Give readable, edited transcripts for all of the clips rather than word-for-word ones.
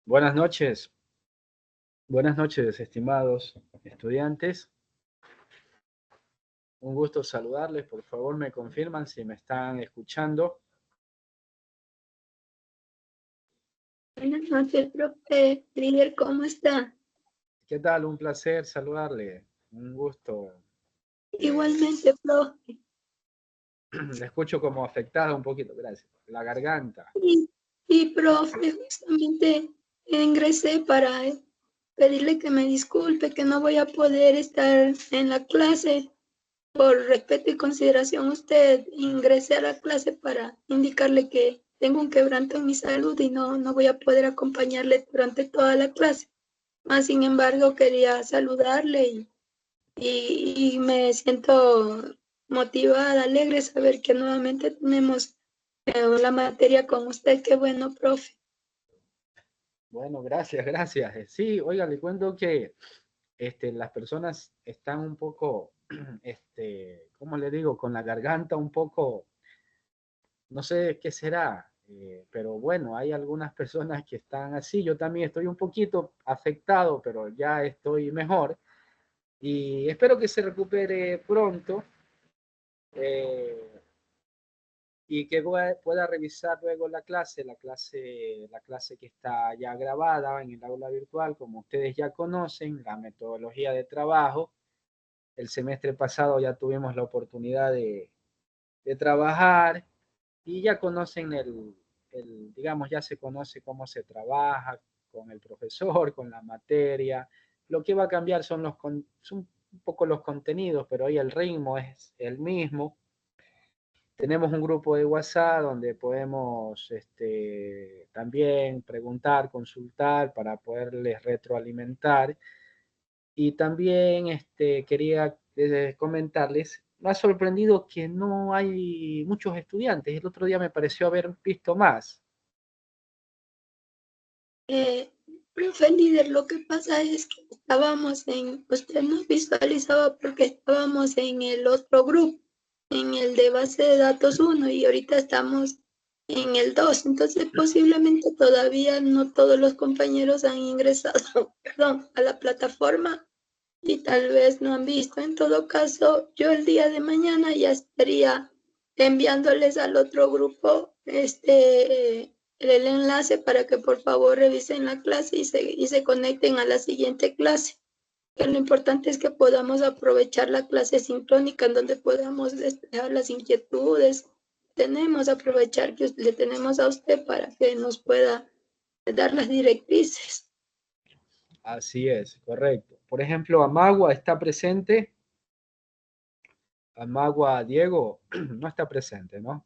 Buenas noches, estimados estudiantes. Un gusto saludarles. Por favor, me confirman si me están escuchando. Buenas noches, profe. Líder, ¿cómo está? ¿Qué tal? Un placer saludarle. Un gusto. Igualmente, profe. Le escucho como afectada un poquito, gracias. La garganta. Y profe, justamente ingresé para pedirle que me disculpe, que no voy a poder estar en la clase. Por respeto y consideración a usted, ingresé a la clase para indicarle que tengo un quebranto en mi salud y no voy a poder acompañarle durante toda la clase. Más sin embargo, quería saludarle y me siento motivada, alegre saber que nuevamente tenemos la materia con usted. Qué bueno, profe. Bueno, gracias. Sí, oiga, le cuento que las personas están un poco, ¿cómo le digo? Con la garganta un poco, no sé qué será, pero bueno, hay algunas personas que están así. Yo también estoy un poquito afectado, pero ya estoy mejor y espero que se recupere pronto eh, y que pueda revisar luego la clase que está ya grabada en el aula virtual, como ustedes ya conocen, la metodología de trabajo. El semestre pasado ya tuvimos la oportunidad de trabajar y ya conocen digamos, ya se conoce cómo se trabaja con el profesor, con la materia. Lo que va a cambiar son un poco los contenidos, pero hoy el ritmo es el mismo. Tenemos un grupo de WhatsApp donde podemos también preguntar, consultar para poderles retroalimentar. Y también quería comentarles, me ha sorprendido que no hay muchos estudiantes. El otro día me pareció haber visto más. Eh, Profe líder, lo que pasa es que usted nos visualizaba porque estábamos en el otro grupo, en el de base de datos 1 y ahorita estamos en el 2. Entonces posiblemente todavía no todos los compañeros han ingresado, perdón, a la plataforma y tal vez no han visto. En todo caso, yo el día de mañana ya estaría enviándoles al otro grupo el enlace para que por favor revisen la clase y se conecten a la siguiente clase. Pero lo importante es que podamos aprovechar la clase sincrónica en donde podamos despejar las inquietudes. Tenemos que aprovechar que le tenemos a usted para que nos pueda dar las directrices. Así es, correcto. Por ejemplo, Amagua está presente. Amagua Diego no está presente, ¿no?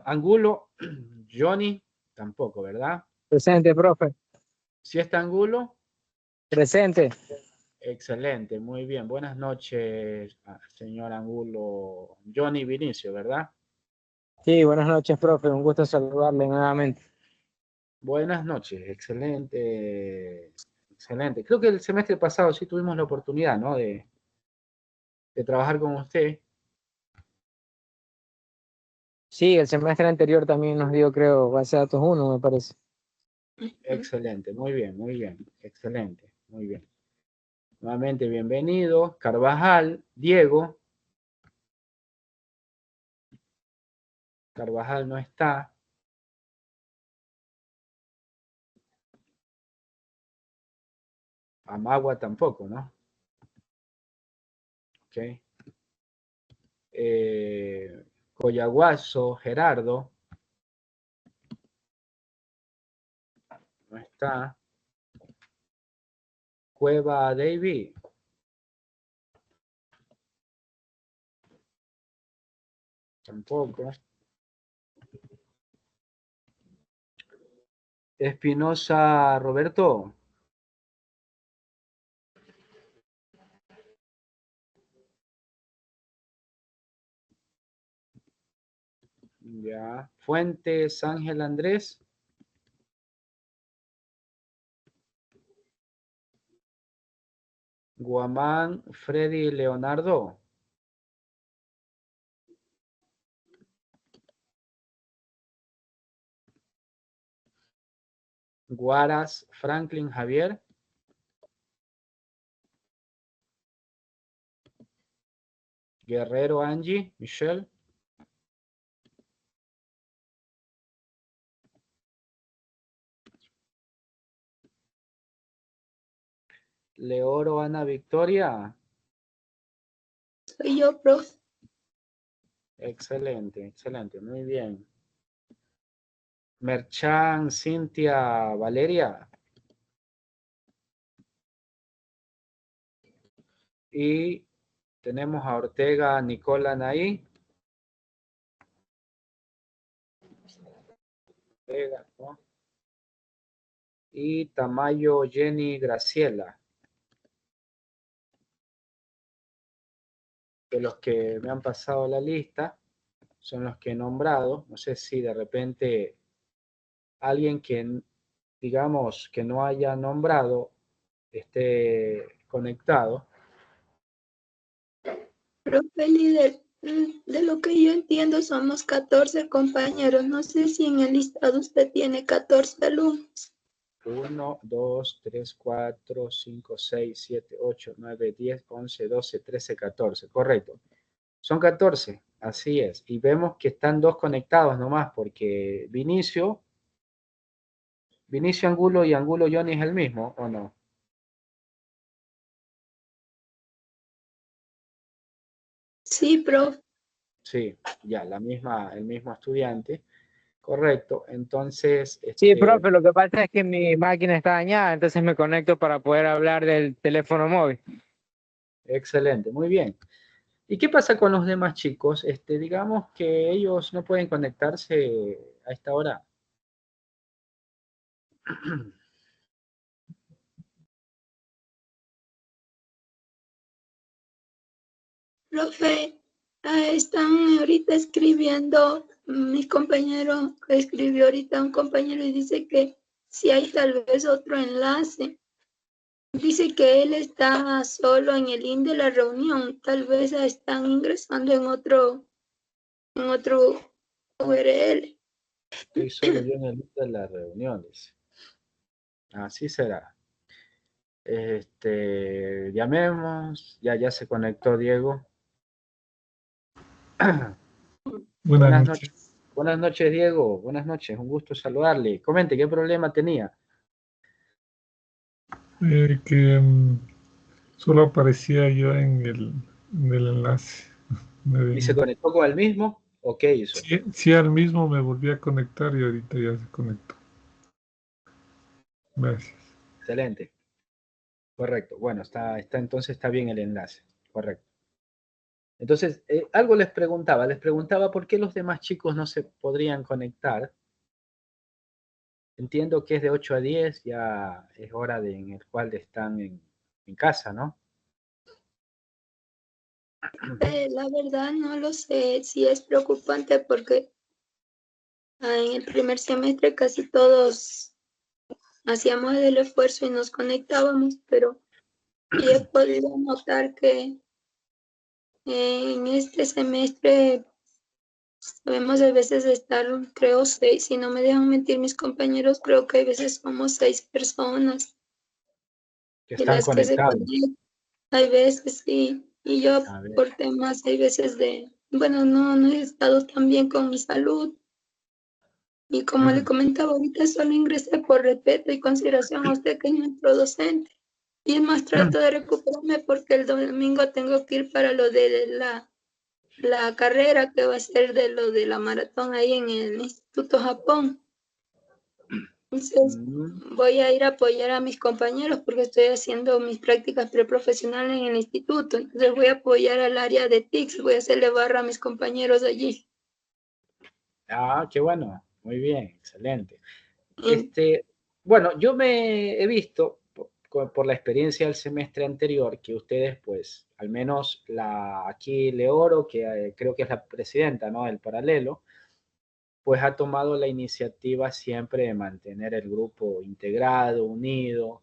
Angulo, Johnny tampoco, ¿verdad? Presente, profe. ¿Sí está Angulo? Presente. Excelente, muy bien. Buenas noches, señor Angulo. Johnny Vinicio, ¿verdad? Sí, buenas noches, profe. Un gusto saludarle nuevamente. Buenas noches, excelente. Creo que el semestre pasado sí tuvimos la oportunidad, ¿no? De trabajar con usted. Sí, el semestre anterior también nos dio, creo, base de datos 1, me parece. Excelente, muy bien, excelente, muy bien. Nuevamente, bienvenido. Carvajal, Diego. Carvajal no está. Amagua tampoco, ¿no? Ok. Coyaguazo, Gerardo. No está. Cueva, David. Tampoco. Espinosa, Roberto. Ya. Fuentes, Ángel Andrés. Guamán, Freddy Leonardo. Guaras Franklin Javier. Guerrero Angie Michelle. Leoro Ana Victoria. Soy yo, profe. Excelente, excelente, muy bien. Merchan Cintia Valeria. Y tenemos a Ortega Nicola Naí. Ortega, ¿no? Y Tamayo Jenny Graciela. De los que me han pasado la lista, son los que he nombrado. No sé si de repente alguien que, digamos, que no haya nombrado esté conectado. Profe líder, de lo que yo entiendo somos 14 compañeros. No sé si en el listado usted tiene 14 alumnos. 1, 2, 3, 4, 5, 6, 7, 8, 9, 10, 11, 12, 13, 14. Correcto. Son 14, así es. Y vemos que están dos conectados nomás, porque Vinicio Angulo y Angulo Johnny es el mismo, ¿o no? Sí, profe. Sí, ya, el mismo estudiante. Correcto. Entonces, Sí, profe, lo que pasa es que mi máquina está dañada, entonces me conecto para poder hablar del teléfono móvil. excelente, muy bien. ¿Y qué pasa con los demás chicos? Digamos que ellos no pueden conectarse a esta hora. Profe, están ahorita escribiendo, mi compañero escribió ahorita un compañero y dice que si hay tal vez otro enlace. Dice que él está solo en el link de la reunión, tal vez están ingresando en otro URL. Estoy solo yo en el link de las reuniones. Así será. Llamemos. Ya se conectó Diego. Buenas Buenas noches. noches. Buenas noches, Diego. Buenas noches. Un gusto saludarle. Comente, ¿qué problema tenía? Que solo aparecía yo en el enlace. ¿Y se conectó con el mismo? ¿O qué hizo? Sí, sí, al mismo me volví a conectar y ahorita ya se conectó. Gracias. Excelente. Correcto. Bueno, entonces está bien el enlace. Correcto. Entonces, algo les preguntaba por qué los demás chicos no se podrían conectar. Entiendo que es de 8 a 10, ya es hora en el cual están en casa, ¿no? La verdad no lo sé si es preocupante porque en el primer semestre casi todos hacíamos el esfuerzo y nos conectábamos, pero he podido notar que en este semestre debemos a veces estar, creo, 6, si no me dejan mentir mis compañeros, creo que a veces somos 6 personas Que de están las que se conectados. conectan, hay veces sí, y yo A ver. por temas, hay veces bueno, no he estado tan bien con mi salud, y como le comentaba, ahorita solo ingresé por respeto y consideración a usted que es nuestro docente, y es más trato de recuperarme porque el domingo tengo que ir para lo de la carrera que va a ser de lo de la maratón ahí en el Instituto Japón. Entonces voy a ir a apoyar a mis compañeros porque estoy haciendo mis prácticas preprofesionales en el instituto. Entonces voy a apoyar al área de TICS, voy a hacerle barra a mis compañeros allí. Ah, qué bueno. Muy bien, excelente. En- Bueno, yo me he visto por la experiencia del semestre anterior que ustedes, pues, al menos aquí Leoro, que creo que es la presidenta, ¿no? Del paralelo, pues ha tomado la iniciativa siempre de mantener el grupo integrado, unido,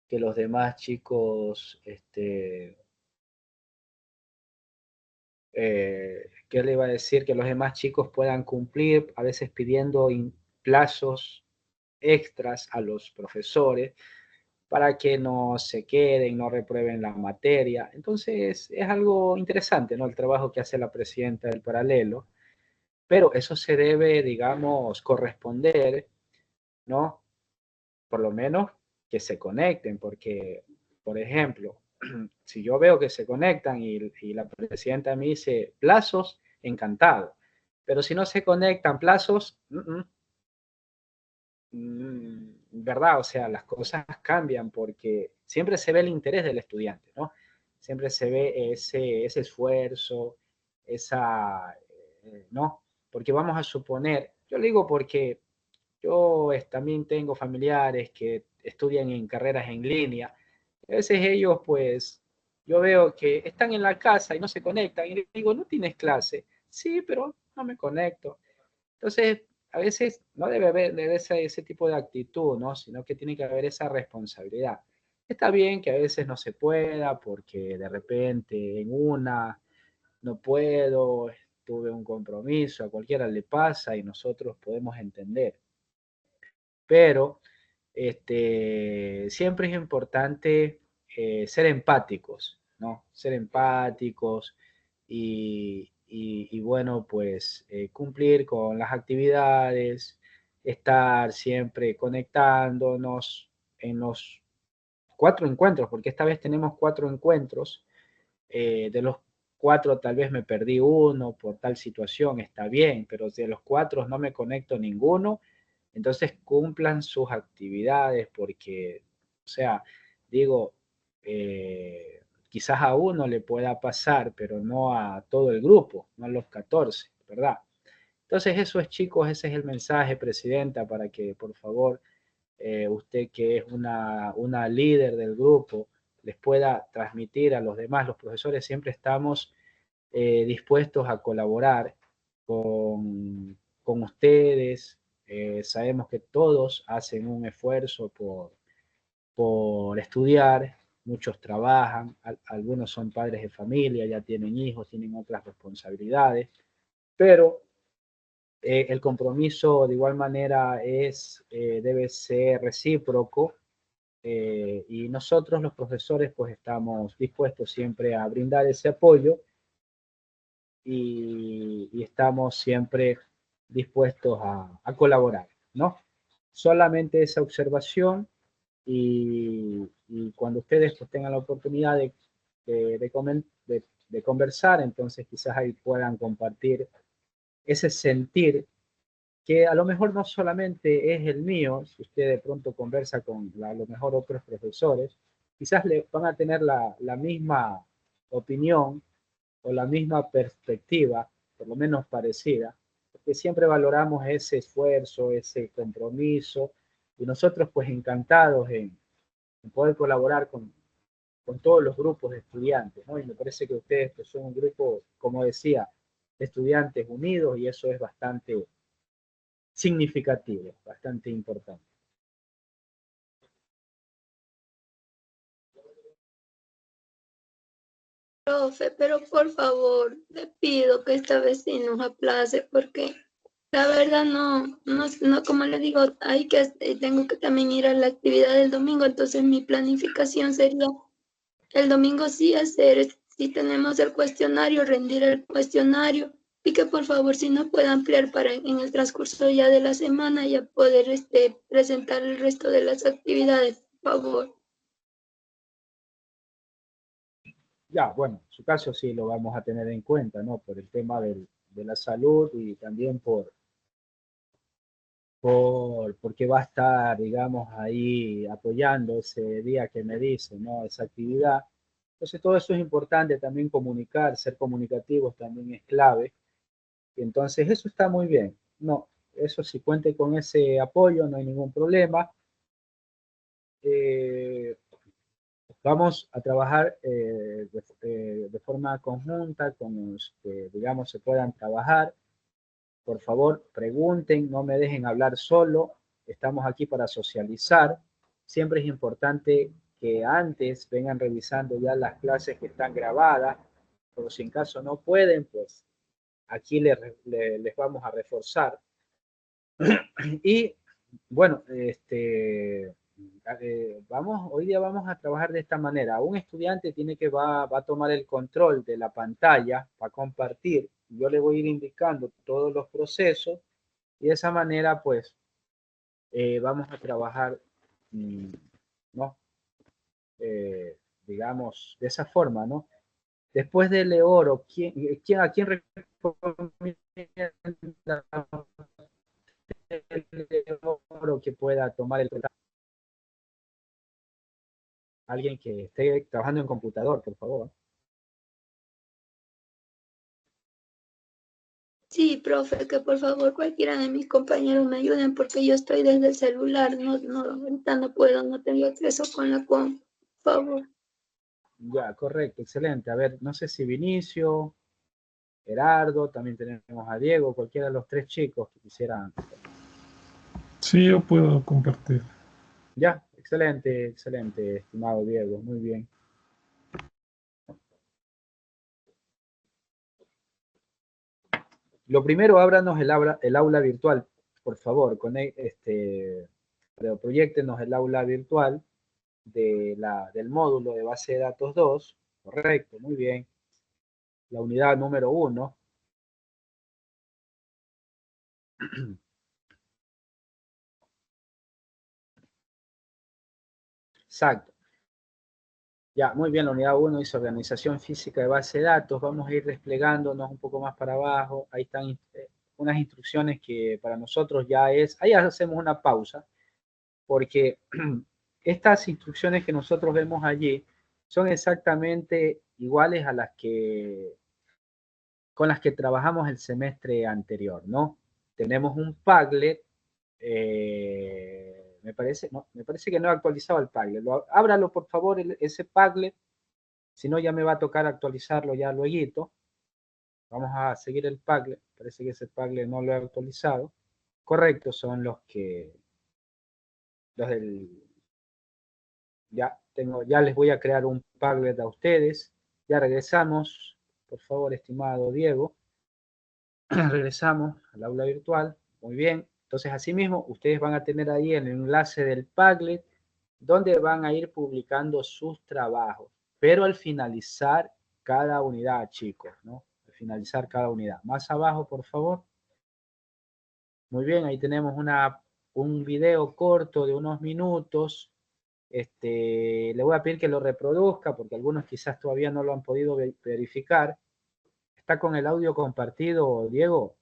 que los demás chicos, ¿qué le iba a decir? Que los demás chicos puedan cumplir, a veces pidiendo plazos extras a los profesores para que no se queden, no reprueben la materia. Entonces, es algo interesante, ¿no? El trabajo que hace la presidenta del Paralelo, pero eso se debe, digamos, corresponder, ¿no? Por lo menos que se conecten, porque, por ejemplo, si yo veo que se conectan y la presidenta me dice plazos, encantado. Pero si no se conectan plazos, ¿verdad? O sea, las cosas cambian porque siempre se ve el interés del estudiante, ¿no? Siempre se ve ese esfuerzo, esa, ¿no? Porque vamos a suponer, yo le digo porque yo también tengo familiares que estudian en carreras en línea. A veces ellos, pues, yo veo que están en la casa y no se conectan. Y les digo, ¿no tienes clase? Sí, pero no me conecto. Entonces, a veces no debe haber ese tipo de actitud, ¿no? Sino que tiene que haber esa responsabilidad. Está bien que a veces no se pueda porque de repente en una no puedo, tuve un compromiso, a cualquiera le pasa y nosotros podemos entender. Pero siempre es importante ser empáticos, ¿no? Ser empáticos y bueno, pues cumplir con las actividades, estar siempre conectándonos en los 4 encuentros, porque esta vez tenemos 4 encuentros, de los 4 tal vez me perdí uno por tal situación, está bien, pero de los 4 no me conecto ninguno, entonces cumplan sus actividades porque, o sea, digo, quizás a uno le pueda pasar, pero no a todo el grupo, no a los 14, ¿verdad? Entonces eso es, chicos, ese es el mensaje, presidenta, para que por favor usted que es una líder del grupo, les pueda transmitir a los demás. Los profesores siempre estamos dispuestos a colaborar con ustedes. Sabemos que todos hacen un esfuerzo por estudiar, muchos trabajan, algunos son padres de familia, ya tienen hijos, tienen otras responsabilidades, pero el compromiso de igual manera debe ser recíproco y nosotros los profesores pues estamos dispuestos siempre a brindar ese apoyo y estamos siempre dispuestos a colaborar, ¿no? Solamente esa observación y cuando ustedes pues, tengan la oportunidad de conversar, entonces quizás ahí puedan compartir ese sentir que a lo mejor no solamente es el mío, si usted de pronto conversa con a lo mejor otros profesores, quizás le van a tener la misma opinión o la misma perspectiva, por lo menos parecida, porque siempre valoramos ese esfuerzo, ese compromiso, y nosotros pues encantados en poder colaborar con todos los grupos de estudiantes, ¿no? Y me parece que ustedes pues, son un grupo, como decía, de estudiantes unidos y eso es bastante significativo, bastante importante. Profe, pero por favor, le pido que esta vez sí nos aplace porque la verdad no, como le digo, tengo que también ir a la actividad del domingo, entonces mi planificación sería el domingo sí hacer, si tenemos el cuestionario, rendir el cuestionario y que por favor si no pueda ampliar para en el transcurso ya de la semana ya poder presentar el resto de las actividades, por favor. Ya, bueno, en su caso sí lo vamos a tener en cuenta, ¿no? Por el tema de la salud y también porque va a estar, digamos, ahí apoyando ese día que me dice, ¿no? Esa actividad. Entonces todo eso es importante, también comunicar, ser comunicativos también es clave. Y entonces eso está muy bien. No, eso si cuente con ese apoyo, no hay ningún problema. Eh, Vamos a trabajar de forma conjunta con los que, digamos, se puedan trabajar. Por favor, pregunten, no me dejen hablar solo. Estamos aquí para socializar. Siempre es importante que antes vengan revisando ya las clases que están grabadas, pero si en caso no pueden, pues aquí les vamos a reforzar. Y Bueno, hoy día vamos a trabajar de esta manera. Un estudiante va a tomar el control de la pantalla, va a compartir. Yo le voy a ir indicando todos los procesos y de esa manera, pues, vamos a trabajar, ¿no? Digamos, de esa forma, ¿no? Después de Leoro, ¿a quién recomienda Leoro que pueda tomar el control? Alguien que esté trabajando en computador, por favor. Sí, profe, que por favor cualquiera de mis compañeros me ayuden porque yo estoy desde el celular, ahorita no puedo, no tengo acceso con la compu, por favor. Ya, correcto, excelente. A ver, no sé si Vinicio, Gerardo, también tenemos a Diego, cualquiera de los tres chicos que quisieran. Sí, yo puedo compartir. Ya, excelente, excelente, estimado Diego, muy bien. Lo primero, ábranos el aula virtual, por favor, proyéctenos el aula virtual del módulo de base de datos 2, correcto, muy bien. La unidad número 1. Exacto. Ya, muy bien, la unidad 1 dice organización física de base de datos. Vamos a ir desplegándonos un poco más para abajo. Ahí están unas instrucciones que para nosotros ahí hacemos una pausa, porque estas instrucciones que nosotros vemos allí son exactamente iguales a con las que trabajamos el semestre anterior, ¿no? Tenemos un Padlet, me parece que no he actualizado el Padlet. Ábralo, por favor, ese Padlet. Si no, ya me va a tocar actualizarlo ya luego. Vamos a seguir el Padlet. Parece que ese Padlet no lo he actualizado. Correcto, son los del... Ya les voy a crear un Padlet a ustedes. Ya regresamos. Por favor, estimado Diego. Regresamos al aula virtual. Muy bien. Entonces, asimismo, ustedes van a tener ahí el enlace del Padlet donde van a ir publicando sus trabajos. Pero al finalizar cada unidad, chicos, ¿no? Al finalizar cada unidad. Más abajo, por favor. Muy bien, ahí tenemos un video corto de unos minutos. Le voy a pedir que lo reproduzca porque algunos quizás todavía no lo han podido verificar. ¿Está con el audio compartido, Diego?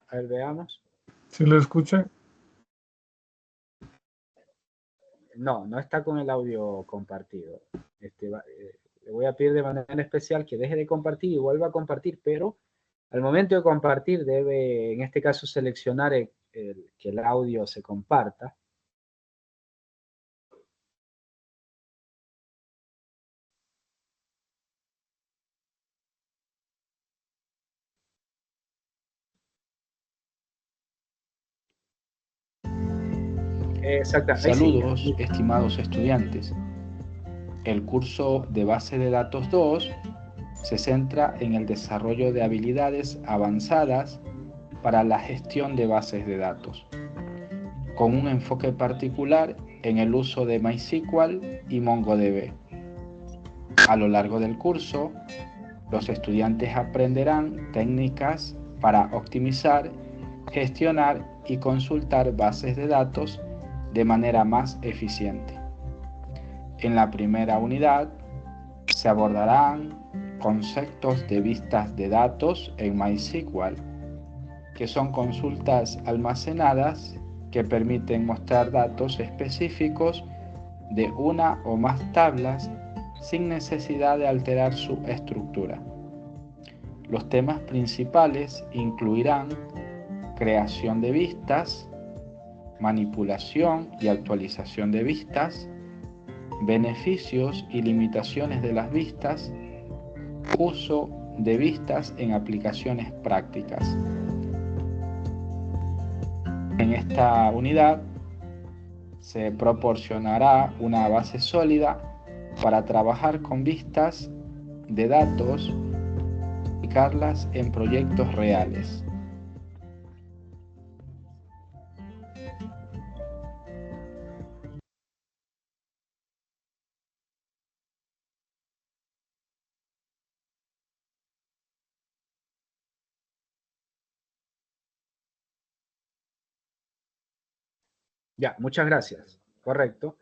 A ver, veamos. ¿Se lo escucha? No, no está con el audio compartido. Le voy a pedir de manera especial que deje de compartir y vuelva a compartir, pero al momento de compartir debe, en este caso, seleccionar que el audio se comparta. Exactamente. Saludos, estimados estudiantes. El curso de Base de Datos 2 se centra en el desarrollo de habilidades avanzadas para la gestión de bases de datos, con un enfoque particular en el uso de MySQL y MongoDB. A lo largo del curso, los estudiantes aprenderán técnicas para optimizar, gestionar y consultar bases de datos de manera más eficiente. En la primera unidad se abordarán conceptos de vistas de datos en MySQL, que son consultas almacenadas que permiten mostrar datos específicos de una o más tablas sin necesidad de alterar su estructura. Los temas principales incluirán creación de vistas, manipulación y actualización de vistas, beneficios y limitaciones de las vistas, uso de vistas en aplicaciones prácticas. En esta unidad se proporcionará una base sólida para trabajar con vistas de datos, aplicarlas en proyectos reales. Ya, muchas gracias. Correcto.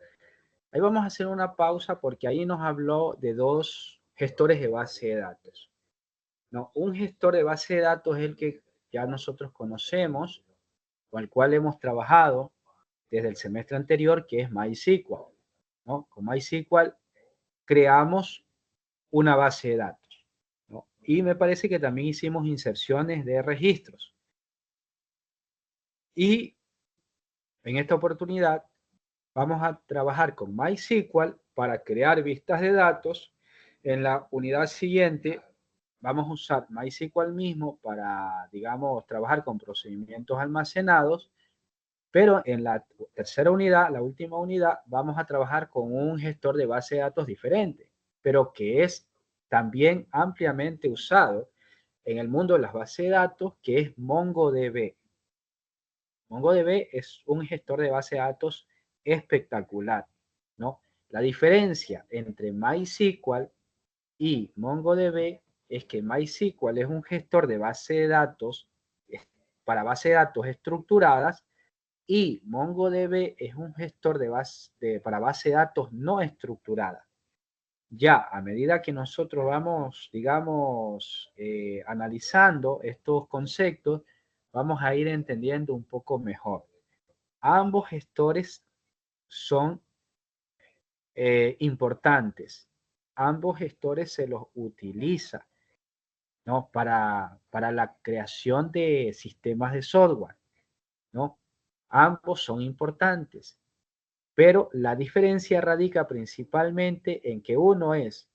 Ahí vamos a hacer una pausa porque ahí nos habló de dos gestores de base de datos. ¿No? Un gestor de base de datos es el que ya nosotros conocemos, con el cual hemos trabajado desde el semestre anterior, que es MySQL. ¿No? Con MySQL creamos una base de datos. ¿No? Y me parece que también hicimos inserciones de registros. Y en esta oportunidad vamos a trabajar con MySQL para crear vistas de datos. En la unidad siguiente vamos a usar MySQL mismo para, digamos, trabajar con procedimientos almacenados, pero en la tercera unidad, la última unidad, vamos a trabajar con un gestor de base de datos diferente, pero que es también ampliamente usado en el mundo de las bases de datos, que es MongoDB. MongoDB es un gestor de base de datos espectacular, ¿no? La diferencia entre MySQL y MongoDB es que MySQL es un gestor de base de datos para base de datos estructuradas y MongoDB es un gestor para base de datos no estructurada. Ya a medida que nosotros vamos, digamos, analizando estos conceptos, vamos a ir entendiendo un poco mejor. Ambos gestores son importantes. Ambos gestores se los utiliza, ¿no? Para la creación de sistemas de software, ¿no? Ambos son importantes, pero la diferencia radica principalmente en que uno es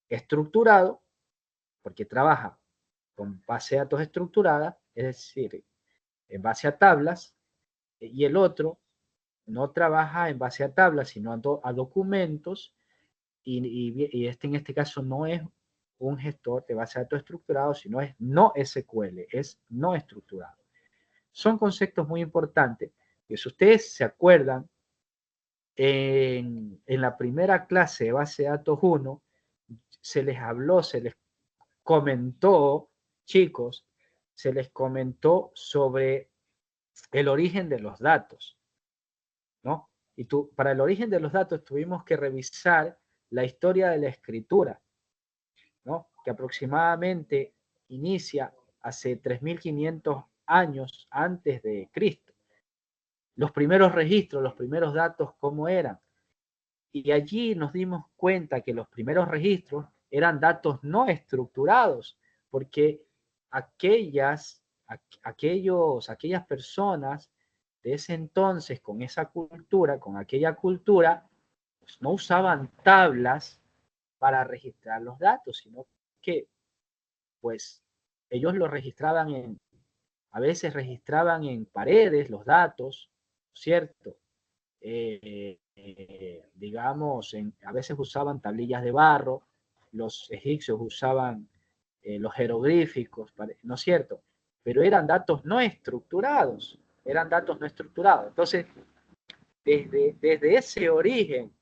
estructurado, porque trabaja con base de datos estructurada, es decir, en base a tablas, y el otro no trabaja en base a tablas, sino a documentos, y en este caso no es un gestor de base de datos estructurado, sino es no SQL, es no estructurado. Son conceptos muy importantes que si ustedes se acuerdan, en la primera clase de base de datos 1, se les habló, se les comentó, chicos, se les comentó sobre el origen de los datos, ¿no? Y para el origen de los datos tuvimos que revisar la historia de la escritura, ¿no? Que aproximadamente inicia hace 3.500 años antes de Cristo. Los primeros registros, los primeros datos, ¿cómo eran? Y allí nos dimos cuenta que los primeros registros eran datos no estructurados, porque aquellas personas de ese entonces con esa cultura, con aquella cultura, pues no usaban tablas para registrar los datos, sino que pues ellos los registraban a veces registraban en paredes los datos, ¿cierto? Digamos, a veces usaban tablillas de barro, los egipcios usaban los jeroglíficos, ¿no es cierto? Pero eran datos no estructurados, eran datos no estructurados. Entonces, desde ese origen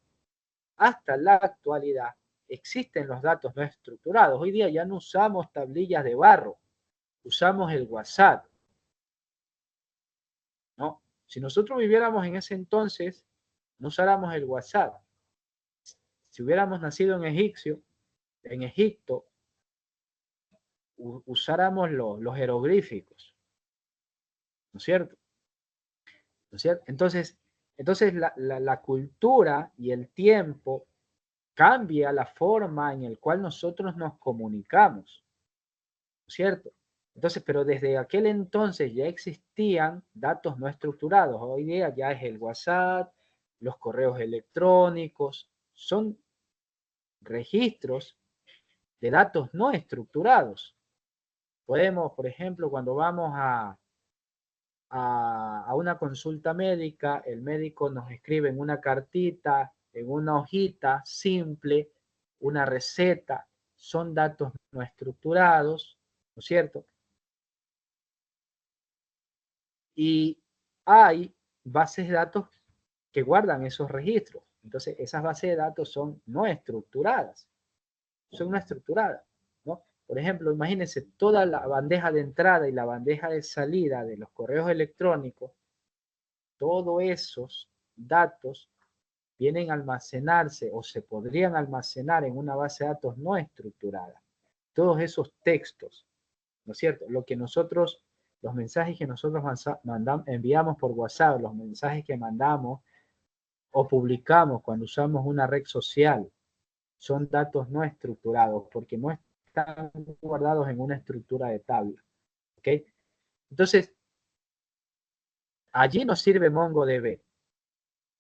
hasta la actualidad, existen los datos no estructurados. Hoy día ya no usamos tablillas de barro, usamos el WhatsApp, ¿no? Si nosotros viviéramos en ese entonces, no usáramos el WhatsApp. Si hubiéramos nacido en Egipto, usáramos los jeroglíficos, ¿no es cierto? ¿No es cierto? Entonces la cultura y el tiempo cambia la forma en la cual nosotros nos comunicamos, ¿no es cierto? Entonces, pero desde aquel entonces ya existían datos no estructurados. Hoy día ya es el WhatsApp, los correos electrónicos, son registros de datos no estructurados. Podemos, por ejemplo, cuando vamos a una consulta médica, el médico nos escribe en una cartita, en una hojita simple, una receta, son datos no estructurados, ¿no es cierto? Y hay bases de datos que guardan esos registros. Entonces, esas bases de datos son no estructuradas. Son no estructuradas, ¿no? Por ejemplo, imagínense toda la bandeja de entrada y la bandeja de salida de los correos electrónicos, todos esos datos vienen a almacenarse o se podrían almacenar en una base de datos no estructurada. Todos esos textos, ¿no es cierto? Lo que nosotros, los mensajes que nosotros enviamos por WhatsApp, los mensajes que mandamos o publicamos cuando usamos una red social, son datos no estructurados porque no están guardados en una estructura de tabla. ¿Ok? Entonces, allí nos sirve MongoDB.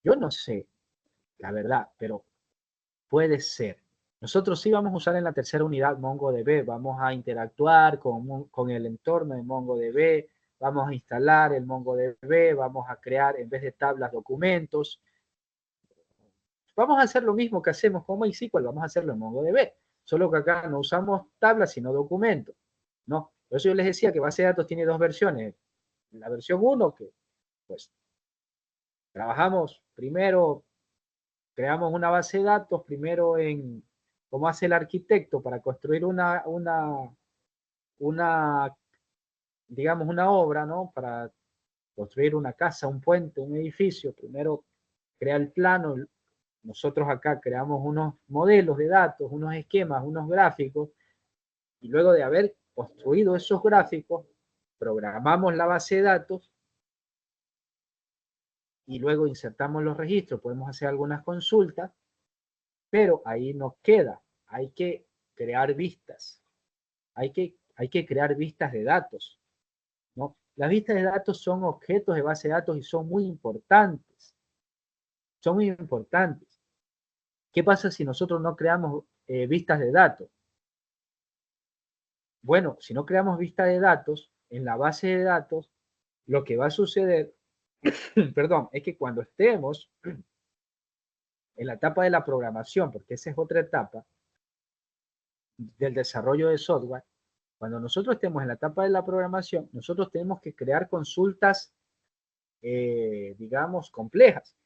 Yo no sé, la verdad, pero puede ser. Nosotros sí vamos a usar en la tercera unidad MongoDB, vamos a interactuar con el entorno de MongoDB, vamos a instalar el MongoDB, vamos a crear en vez de tablas documentos. Vamos a hacer lo mismo que hacemos con MySQL, vamos a hacerlo en MongoDB, solo que acá no usamos tablas sino documentos. ¿No? Por eso yo les decía que base de datos tiene dos versiones. La versión 1 que pues trabajamos primero, creamos una base de datos, primero en cómo hace el arquitecto para construir digamos, una obra, ¿no? Para construir una casa, un puente, un edificio, primero crea el plano, nosotros acá creamos unos modelos de datos, unos esquemas, unos gráficos, y luego de haber construido esos gráficos, programamos la base de datos y luego insertamos los registros, podemos hacer algunas consultas, pero ahí nos queda, hay que crear vistas, hay que crear vistas de datos, ¿no? Las vistas de datos son objetos de base de datos y son muy importantes, son muy importantes. ¿Qué pasa si nosotros no creamos vistas de datos? Bueno, si no creamos vistas de datos, en la base de datos, lo que va a suceder, perdón, es que cuando estemos en la etapa de la programación, porque esa es otra etapa del desarrollo de software, cuando nosotros estemos en la etapa de la programación, nosotros tenemos que crear consultas, digamos, complejas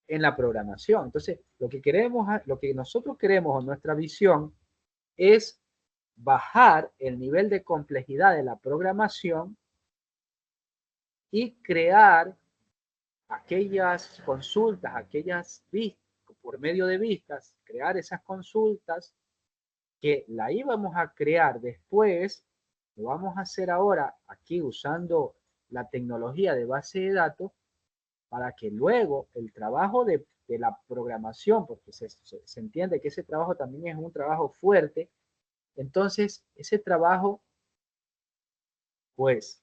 en la programación. Entonces, lo que nosotros queremos o nuestra visión es bajar el nivel de complejidad de la programación y crear aquellas consultas, aquellas vistas, por medio de vistas, crear esas consultas que la íbamos a crear después, lo vamos a hacer ahora aquí usando la tecnología de base de datos para que luego el trabajo de la programación, porque se entiende que ese trabajo también es un trabajo fuerte, entonces ese trabajo, pues,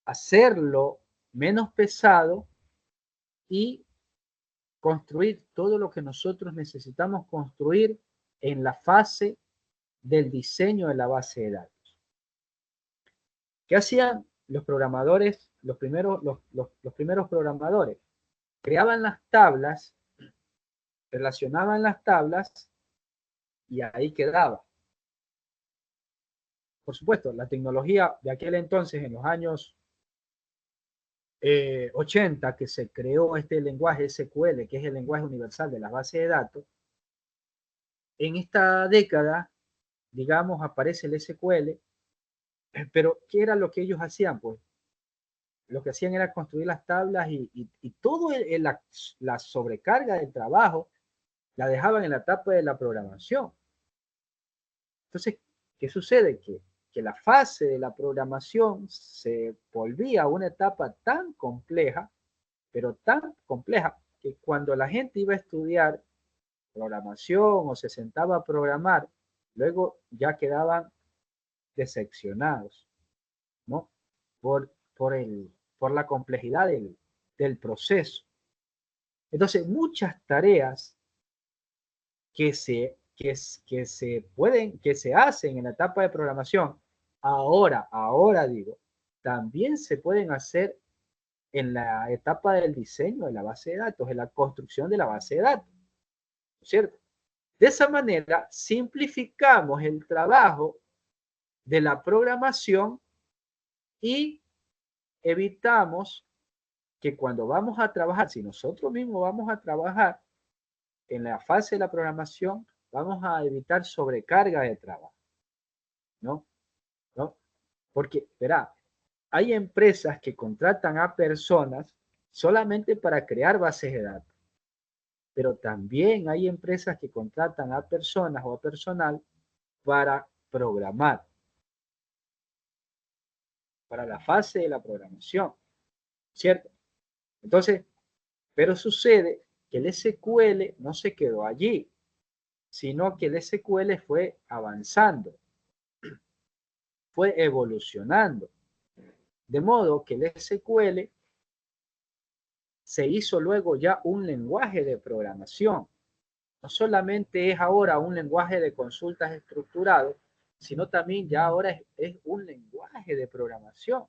hacerlo menos pesado y construir todo lo que nosotros necesitamos construir en la fase del diseño de la base de datos. ¿Qué hacían los programadores, los primeros programadores? Creaban las tablas, relacionaban las tablas y ahí quedaba. Por supuesto, la tecnología de aquel entonces, en los años 80, que se creó este lenguaje SQL, que es el lenguaje universal de las bases de datos, en esta década, digamos, aparece el SQL, pero ¿qué era lo que ellos hacían? Pues lo que hacían era construir las tablas y todo la sobrecarga del trabajo la dejaban en la etapa de la programación. Entonces, ¿qué sucede? Que la fase de la programación se volvía una etapa tan compleja, pero tan compleja, que cuando la gente iba a estudiar programación o se sentaba a programar, luego ya quedaban decepcionados, ¿no? Por la complejidad del proceso. Entonces, muchas tareas que se hacen en la etapa de programación, ahora digo, también se pueden hacer en la etapa del diseño de la base de datos, en la construcción de la base de datos, ¿cierto? De esa manera, simplificamos el trabajo de la programación y evitamos que cuando vamos a trabajar, si nosotros mismos vamos a trabajar en la fase de la programación, vamos a evitar sobrecarga de trabajo, ¿no? ¿No? Porque, verá, hay empresas que contratan a personas solamente para crear bases de datos, pero también hay empresas que contratan a personas o a personal para programar, para la fase de la programación, ¿cierto? Entonces, pero sucede que el SQL no se quedó allí, sino que el SQL fue avanzando, fue evolucionando. De modo que el SQL se hizo luego ya un lenguaje de programación. No solamente es ahora un lenguaje de consultas estructurado, sino también ya ahora es un lenguaje de programación,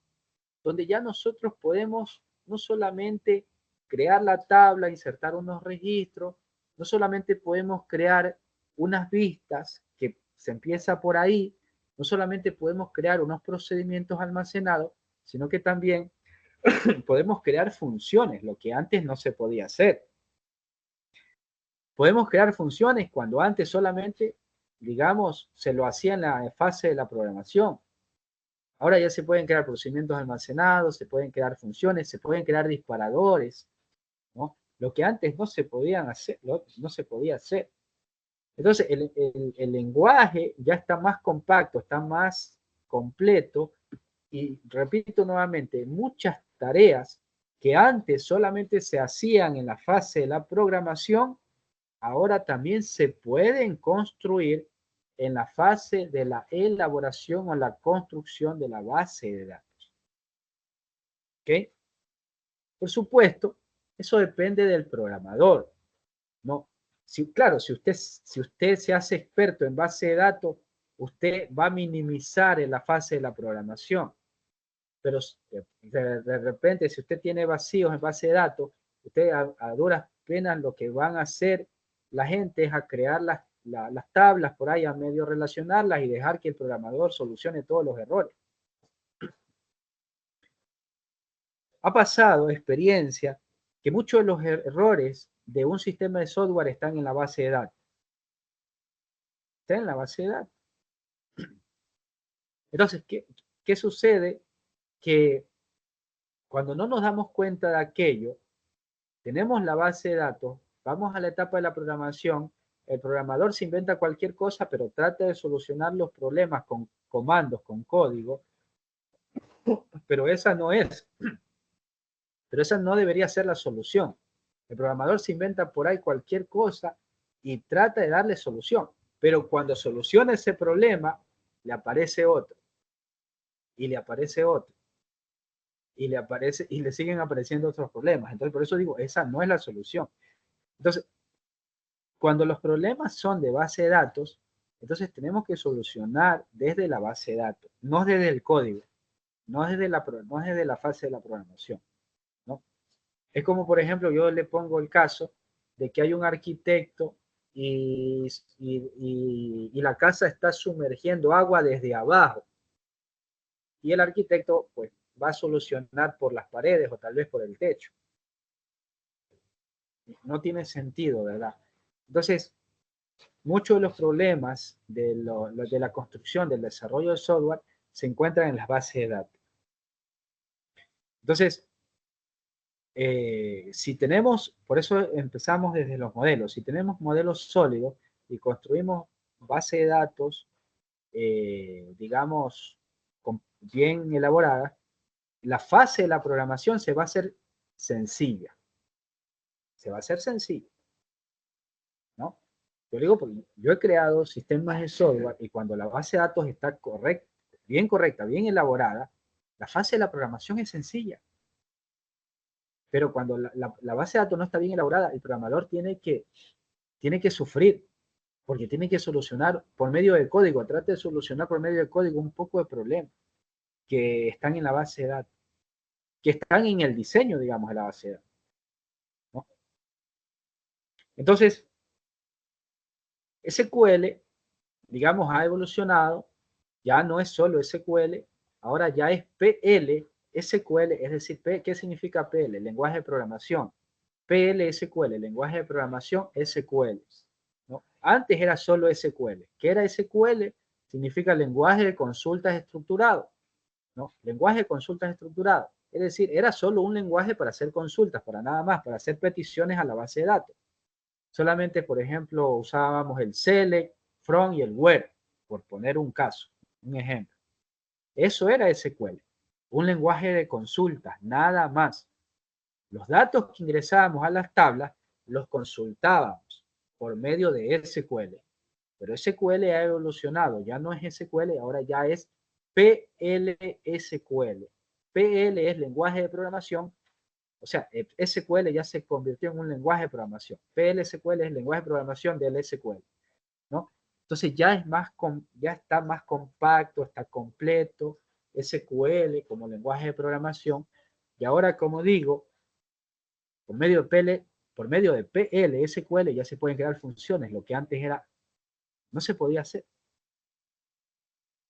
donde ya nosotros podemos no solamente crear la tabla, insertar unos registros, no solamente podemos crear unas vistas, que se empieza por ahí, no solamente podemos crear unos procedimientos almacenados, sino que también podemos crear funciones, lo que antes no se podía hacer. Podemos crear funciones cuando antes solamente, digamos, se lo hacía en la fase de la programación. Ahora ya se pueden crear procedimientos almacenados, se pueden crear funciones, se pueden crear disparadores, ¿no? Lo que antes no se podían hacer, no se podía hacer. Entonces, el lenguaje ya está más compacto, está más completo y repito nuevamente, muchas tareas que antes solamente se hacían en la fase de la programación, ahora también se pueden construir en la fase de la elaboración o la construcción de la base de datos. ¿Ok? Por supuesto, eso depende del programador, ¿no? Claro, si usted se hace experto en base de datos, usted va a minimizar en la fase de la programación. Pero de repente, si usted tiene vacíos en base de datos, usted a duras penas lo que van a hacer la gente es a crear las tablas por ahí, a medio relacionarlas y dejar que el programador solucione todos los errores. Ha pasado experiencia que muchos de los errores de un sistema de software están en la base de datos. Está en la base de datos. Entonces, ¿qué sucede? Que cuando no nos damos cuenta de aquello, tenemos la base de datos, vamos a la etapa de la programación, el programador se inventa cualquier cosa, pero trata de solucionar los problemas con comandos, con código, pero esa no debería ser la solución. El programador se inventa por ahí cualquier cosa y trata de darle solución, pero cuando soluciona ese problema, le aparece otro, y le aparece otro, y le siguen apareciendo otros problemas. Entonces, por eso digo, esa no es la solución. Entonces, cuando los problemas son de base de datos, entonces tenemos que solucionar desde la base de datos, no desde el código, no desde la fase de la programación, ¿no? Es como, por ejemplo, yo le pongo el caso de que hay un arquitecto y la casa está sumergiendo agua desde abajo. Y el arquitecto, pues, va a solucionar por las paredes o tal vez por el techo. No tiene sentido, ¿verdad? Entonces, muchos de los problemas de la construcción, del desarrollo de software, se encuentran en las bases de datos. Entonces, si tenemos, por eso empezamos desde los modelos, si tenemos modelos sólidos y construimos base de datos, digamos, bien elaboradas, la fase de la programación se va a hacer sencilla. Se va a hacer sencilla, ¿no? Yo digo porque yo he creado sistemas de software y cuando la base de datos está correcta, bien elaborada, la fase de la programación es sencilla. Pero cuando la base de datos no está bien elaborada, el programador tiene que sufrir, porque tiene que solucionar por medio del código, trata de solucionar por medio del código un poco de problemas que están en la base de datos, que están en el diseño, digamos, de la base de datos, ¿no? Entonces, SQL, digamos, ha evolucionado, ya no es solo SQL, ahora ya es PL, SQL, es decir, ¿qué significa PL? Lenguaje de programación. PL, SQL, lenguaje de programación, SQL. ¿No? Antes era solo SQL. ¿Qué era SQL? Significa lenguaje de consultas estructurado. ¿No? Lenguaje de consultas estructurado. Es decir, era solo un lenguaje para hacer consultas, para nada más, para hacer peticiones a la base de datos. Solamente, por ejemplo, usábamos el select, from y el where, por poner un caso, un ejemplo. Eso era SQL, un lenguaje de consultas, nada más. Los datos que ingresábamos a las tablas los consultábamos por medio de SQL. Pero SQL ha evolucionado, ya no es SQL, ahora ya es PLSQL. PL es lenguaje de programación, o sea, SQL ya se convirtió en un lenguaje de programación. PLSQL es el lenguaje de programación del SQL, ¿no? Entonces ya es más, ya está más compacto, está completo, SQL como lenguaje de programación. Y ahora, como digo, por medio de PL, SQL ya se pueden crear funciones, lo que antes era, no se podía hacer.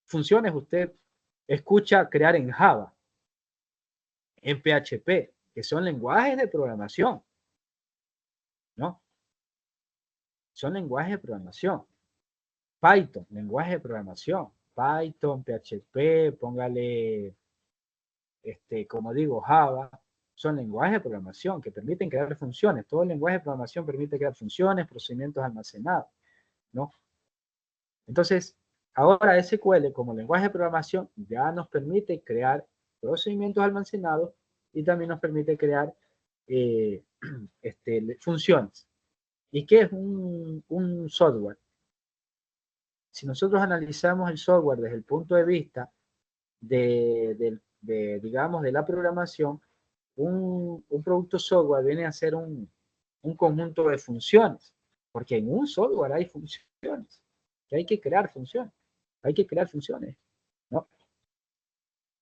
Funciones usted escucha crear en Java, en PHP, que son lenguajes de programación, ¿no? Son lenguajes de programación. Python, lenguaje de programación. Python, PHP, póngale, como digo, Java, son lenguajes de programación que permiten crear funciones. Todo el lenguaje de programación permite crear funciones, procedimientos almacenados, ¿no? Entonces, ahora SQL como lenguaje de programación ya nos permite crear procedimientos almacenados y también nos permite crear funciones. ¿Y qué es un software? Si nosotros analizamos el software desde el punto de vista digamos, de la programación, un producto software viene a ser un conjunto de funciones, porque en un software hay funciones, que hay que crear funciones, hay que crear funciones, ¿no?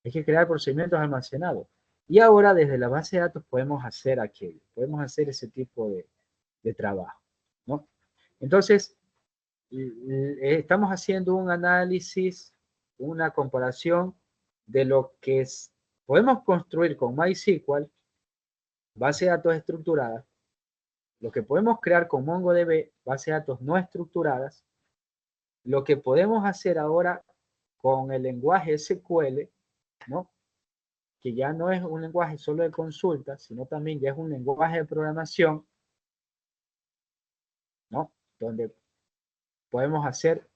Hay que crear procedimientos almacenados. Y ahora desde la base de datos podemos hacer aquello, podemos hacer ese tipo de trabajo, ¿no? Entonces, estamos haciendo un análisis, una comparación de lo que podemos construir con MySQL, base de datos estructuradas, lo que podemos crear con MongoDB, base de datos no estructuradas, lo que podemos hacer ahora con el lenguaje SQL, ¿no? Que ya no es un lenguaje solo de consulta, sino también ya es un lenguaje de programación, ¿no? Donde podemos hacer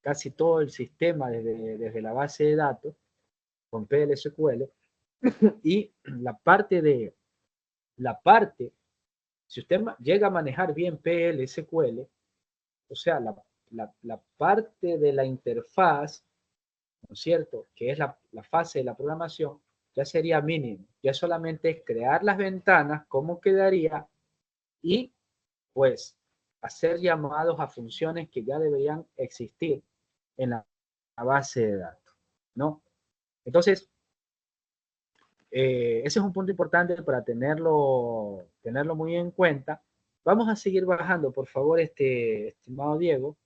casi todo el sistema desde la base de datos con PLSQL y si usted llega a manejar bien PLSQL, o sea, la parte de la interfaz, ¿no es cierto?, que es la fase de la programación, ya sería mínimo. Ya solamente es crear las ventanas, cómo quedaría, y pues hacer llamados a funciones que ya deberían existir en la base de datos, ¿no? Entonces, ese es un punto importante para tenerlo muy en cuenta. Vamos a seguir bajando, por favor, estimado Diego.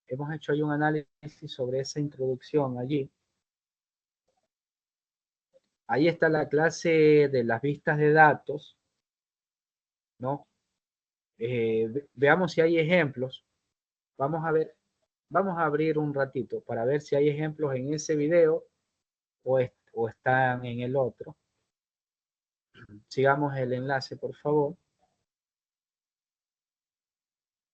Hemos hecho ahí un análisis sobre esa introducción allí. Ahí está la clase de las vistas de datos, ¿no? Veamos si hay ejemplos. Vamos a abrir un ratito para ver si hay ejemplos en ese video o están en el otro. Sigamos el enlace, por favor.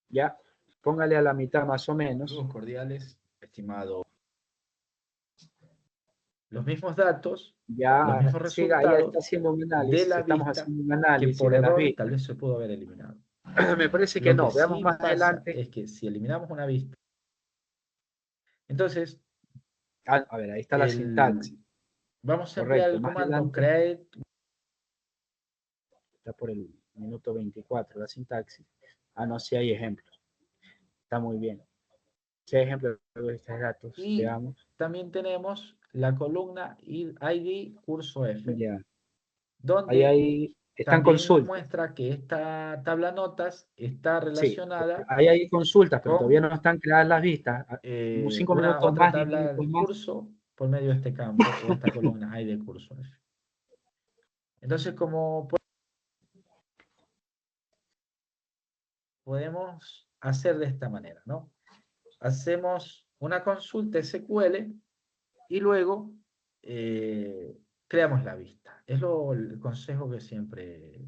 Ya, póngale a la mitad más o menos. Saludos cordiales, estimado. Los mismos datos, los Ya, mismos siga, ahí está resultados haciendo un de análisis. la Estamos vista haciendo un que análisis por de las error vistas. tal vez se pudo haber eliminado. Me parece que Lo no. que Veamos sí más pasa adelante. es que si eliminamos una vista, entonces A ver, ahí está la sintaxis. vamos a emplear Correcto. el Más comando adelante create. está por el minuto 24 la sintaxis. No, si hay ejemplos. Está muy bien. Si hay ejemplos de estos datos, Y veamos. también tenemos la columna ID curso F, Ya. Ahí donde hay Están también nos consultas. muestra que esta tabla notas está Sí, relacionada ahí hay consultas, pero con todavía no están creadas las vistas. Unos 5 una minutos otra más, 10 tabla minutos de más. curso por medio de este campo o esta columna hay de curso. Entonces, como podemos hacer de esta manera, ¿no? Hacemos una consulta SQL y luego creamos la vista. Es el consejo que siempre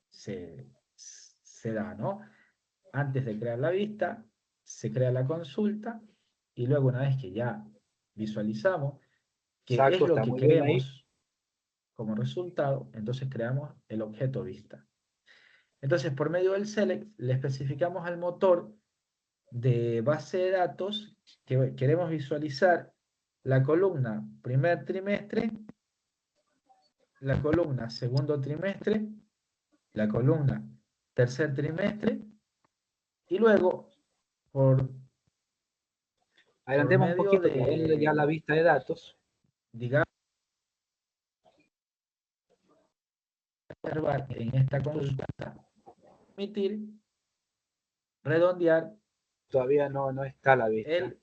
se da, ¿no? Antes de crear la vista, se crea la consulta y luego una vez que ya visualizamos qué es Exacto, lo está que muy bien ahí. queremos como resultado, entonces creamos el objeto vista. Entonces, por medio del select, le especificamos al motor de base de datos que queremos visualizar la columna primer trimestre, la columna segundo trimestre, la columna tercer trimestre, y luego, por Adelantemos un medio poquito para ver ya la de, vista de datos. digamos, observar en esta consulta, permitir redondear Todavía no está la vista. el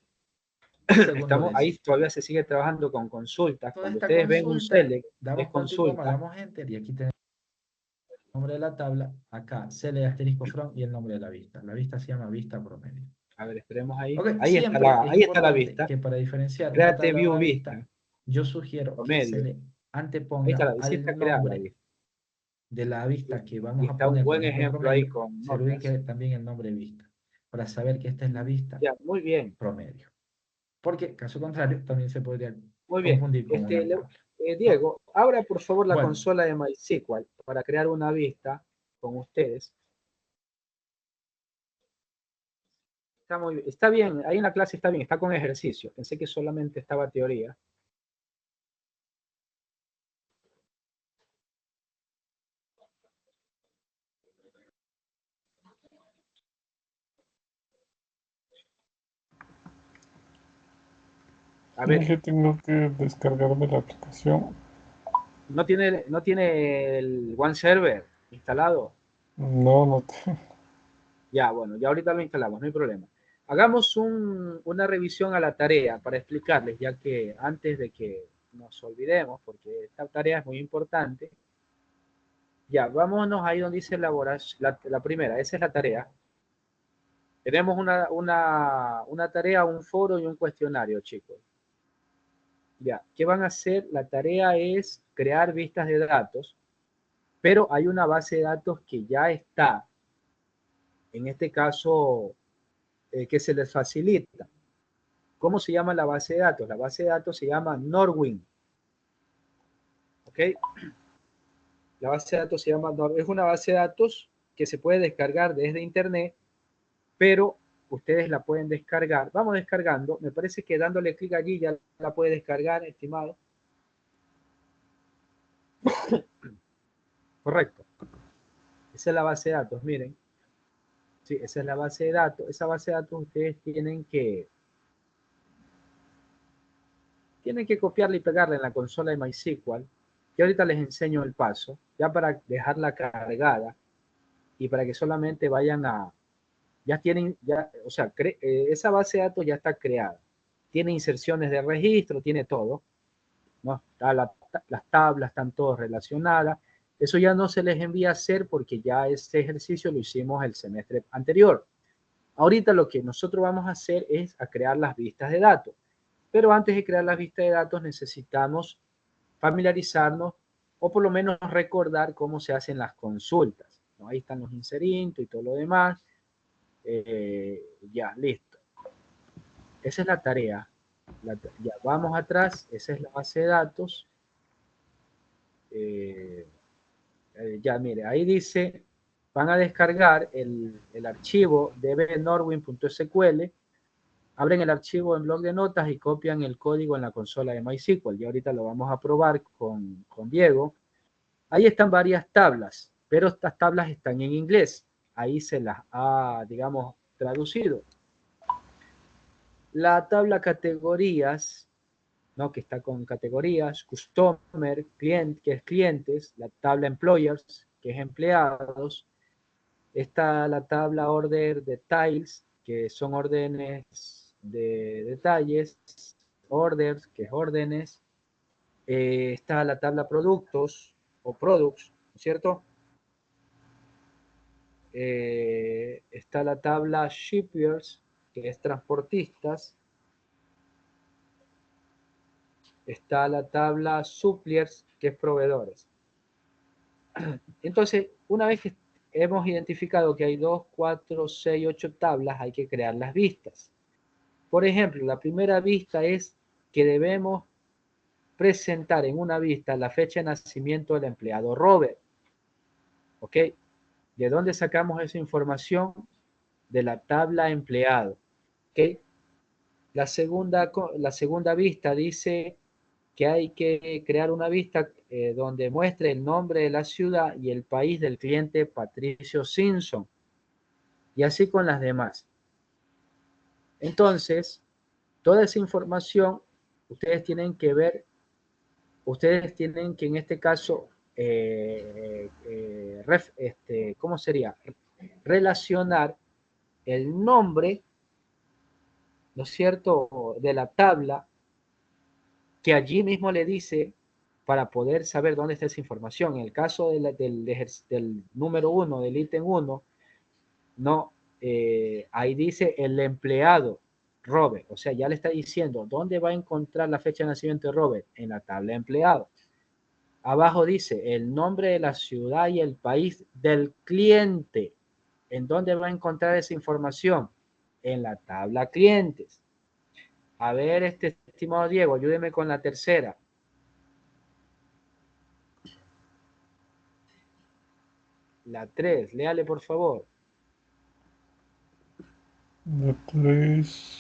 segundo Ahí deseo. todavía se sigue trabajando con consultas. Toda Cuando esta ustedes ven un consulta, select, damos es continuo, consulta. damos enter y aquí tenemos el nombre de la tabla, acá select asterisco from y el nombre de la vista. La vista se llama vista promedio. A ver, esperemos ahí. Ok, Ahí está siempre es ahí está la importante vista. que para diferenciar una Créate tabla de view una vista. vista, yo sugiero que se Promedio. le Ahí anteponga está sí está al creada la nombre vista. de la vista que Y vamos a está un poner, por buen ejemplo, ejemplo ahí promedio, con se le notas. ubique también el nombre vista, para saber que esta es la vista Ya, muy bien. promedio. Porque, caso contrario, también se podría Muy bien. confundir con una tabla. Diego, abra por favor la Bueno. consola de MySQL para crear una vista con ustedes. Está bien, ahí en la clase está bien, está con ejercicio. Pensé que solamente estaba teoría. A ver, Dije, tengo que descargarme la aplicación. ¿no tiene el One Server instalado? No tengo. Ya, bueno, ya ahorita lo instalamos, no hay problema. Hagamos una revisión a la tarea para explicarles, ya que antes de que nos olvidemos, porque esta tarea es muy importante. Ya, vámonos ahí donde dice elaborar la primera, esa es la tarea. Tenemos una tarea, un foro y un cuestionario, chicos. Ya, ¿qué van a hacer? La tarea es crear vistas de datos, pero hay una base de datos que ya está, en este caso, que se les facilita. ¿Cómo se llama la base de datos? La base de datos se llama Norwin. ¿Ok? La base de datos se llama Norwin. Es una base de datos que se puede descargar desde internet, pero ustedes la pueden descargar. Vamos descargando. Me parece que dándole clic allí ya la puede descargar, estimado. Correcto. Esa es la base de datos, miren. Sí, esa es la base de datos. Esa base de datos ustedes tienen que copiarla y pegarla en la consola de MySQL, que ahorita les enseño el paso, ya para dejarla cargada y para que solamente vayan o sea, esa base de datos ya está creada. Tiene inserciones de registro, tiene todo, ¿no? Las tablas están todas relacionadas. Eso ya no se les envía a hacer porque ya este ejercicio lo hicimos el semestre anterior. Ahorita lo que nosotros vamos a hacer es a crear las vistas de datos. Pero antes de crear las vistas de datos necesitamos familiarizarnos o por lo menos recordar cómo se hacen las consultas, ¿no? Ahí están los inserintos y todo lo demás. Ya, listo. Esa es la tarea. Ya vamos atrás, esa es la base de datos. Ya, mire, ahí dice, van a descargar el archivo dbnorwin.sql. Abren el archivo en bloc de notas y copian el código en la consola de MySQL. Y ahorita lo vamos a probar con Diego. Ahí están varias tablas, pero estas tablas están en inglés. Ahí se las ha, digamos, traducido. La tabla categorías ¿no? Que está con categorías, customer, client, que es clientes, la tabla employers, que es empleados, está la tabla order details, que son órdenes de detalles, orders, que es órdenes, está la tabla productos o products, ¿cierto? Está la tabla shippers, que es transportistas, está la tabla suppliers, que es proveedores. Entonces, una vez que hemos identificado que hay 2, 4, 6, 8 tablas, hay que crear las vistas. Por ejemplo, la primera vista es que debemos presentar en una vista la fecha de nacimiento del empleado Robert. ¿Ok? ¿De dónde sacamos esa información? De la tabla empleado. ¿Ok? La segunda vista dice que hay que crear una vista donde muestre el nombre de la ciudad y el país del cliente Patricio Simpson. Y así con las demás. Entonces, toda esa información ustedes tienen que ver, ustedes tienen que en este caso, ¿cómo sería? Relacionar el nombre, ¿no es cierto?, de la tabla que allí mismo le dice para poder saber dónde está esa información. En el caso del número 1, del ítem 1, no, ahí dice el empleado Robert, o sea, ya le está diciendo dónde va a encontrar la fecha de nacimiento de Robert, en la tabla de empleado. Abajo dice el nombre de la ciudad y el país del cliente. ¿En dónde va a encontrar esa información? En la tabla clientes. A ver, estimado Diego, ayúdeme con la tercera. La 3, léale por favor. La 3.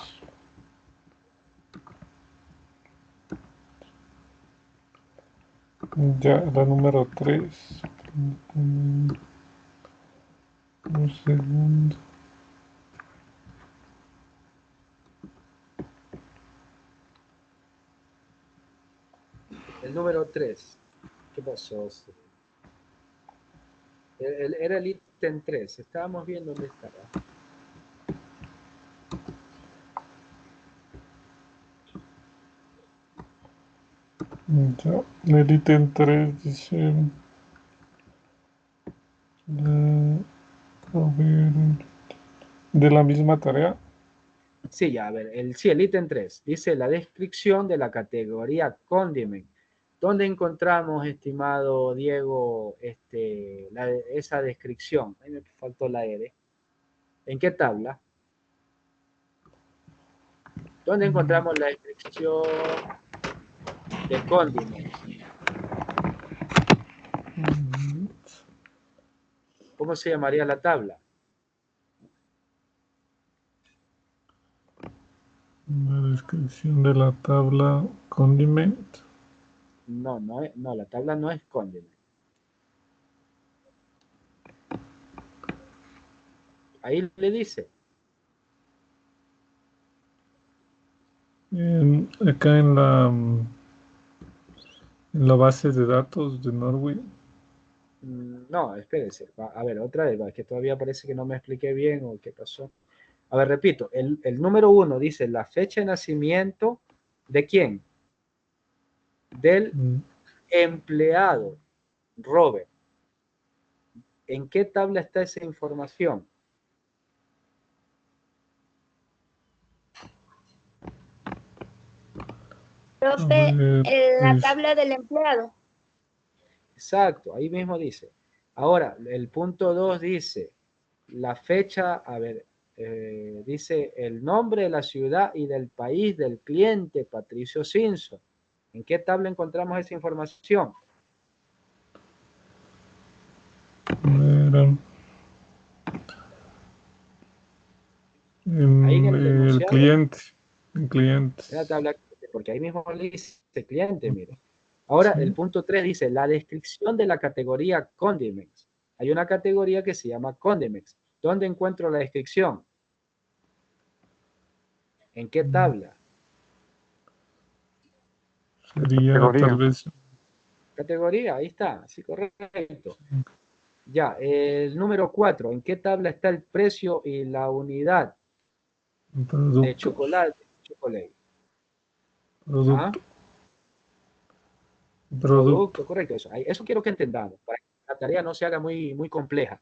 Ya, la número 3. Un segundo. El número 3. ¿Qué pasó? Era el ítem 3. Estábamos viendo dónde estaba. Ya, el ítem 3 dice. A ver. De la misma tarea. Sí, ya, a ver, el ítem 3 dice la descripción de la categoría condiment. ¿Dónde encontramos, estimado Diego, esa descripción? Ahí me faltó la R. ¿En qué tabla? ¿Dónde encontramos la descripción de condiment? ¿Cómo se llamaría la tabla? La descripción de la tabla condiment. No, la tabla no es condiment. Ahí le dice. Acá en la base de datos de Norway. No, espérese. A ver, otra vez, que todavía parece que no me expliqué bien o qué pasó. A ver, repito, el número 1 dice la fecha de nacimiento de quién? Del empleado, Robert. ¿En qué tabla está esa información? Profe, en la Es, tabla del empleado. Exacto, ahí mismo dice. Ahora, el punto 2 dice la fecha, a ver, dice el nombre de la ciudad y del país del cliente, Patricio Simpson. ¿En qué tabla encontramos esa información? Ahí en el el enunciado, cliente. El cliente. en la tabla, porque ahí mismo le dice cliente, mire. Ahora, Sí. el punto 3 dice la descripción de la categoría condiments. Hay una categoría que se llama condiments. ¿Dónde encuentro la descripción? ¿En qué tabla? Sería Categoría. tal vez. Categoría, ahí está, sí, correcto. Ya, el número 4, ¿en qué tabla está el precio y la unidad de Producto. chocolate? Chocolate. ¿Ah? Producto. Producto, correcto. Eso quiero que entendamos, para que la tarea no se haga muy compleja.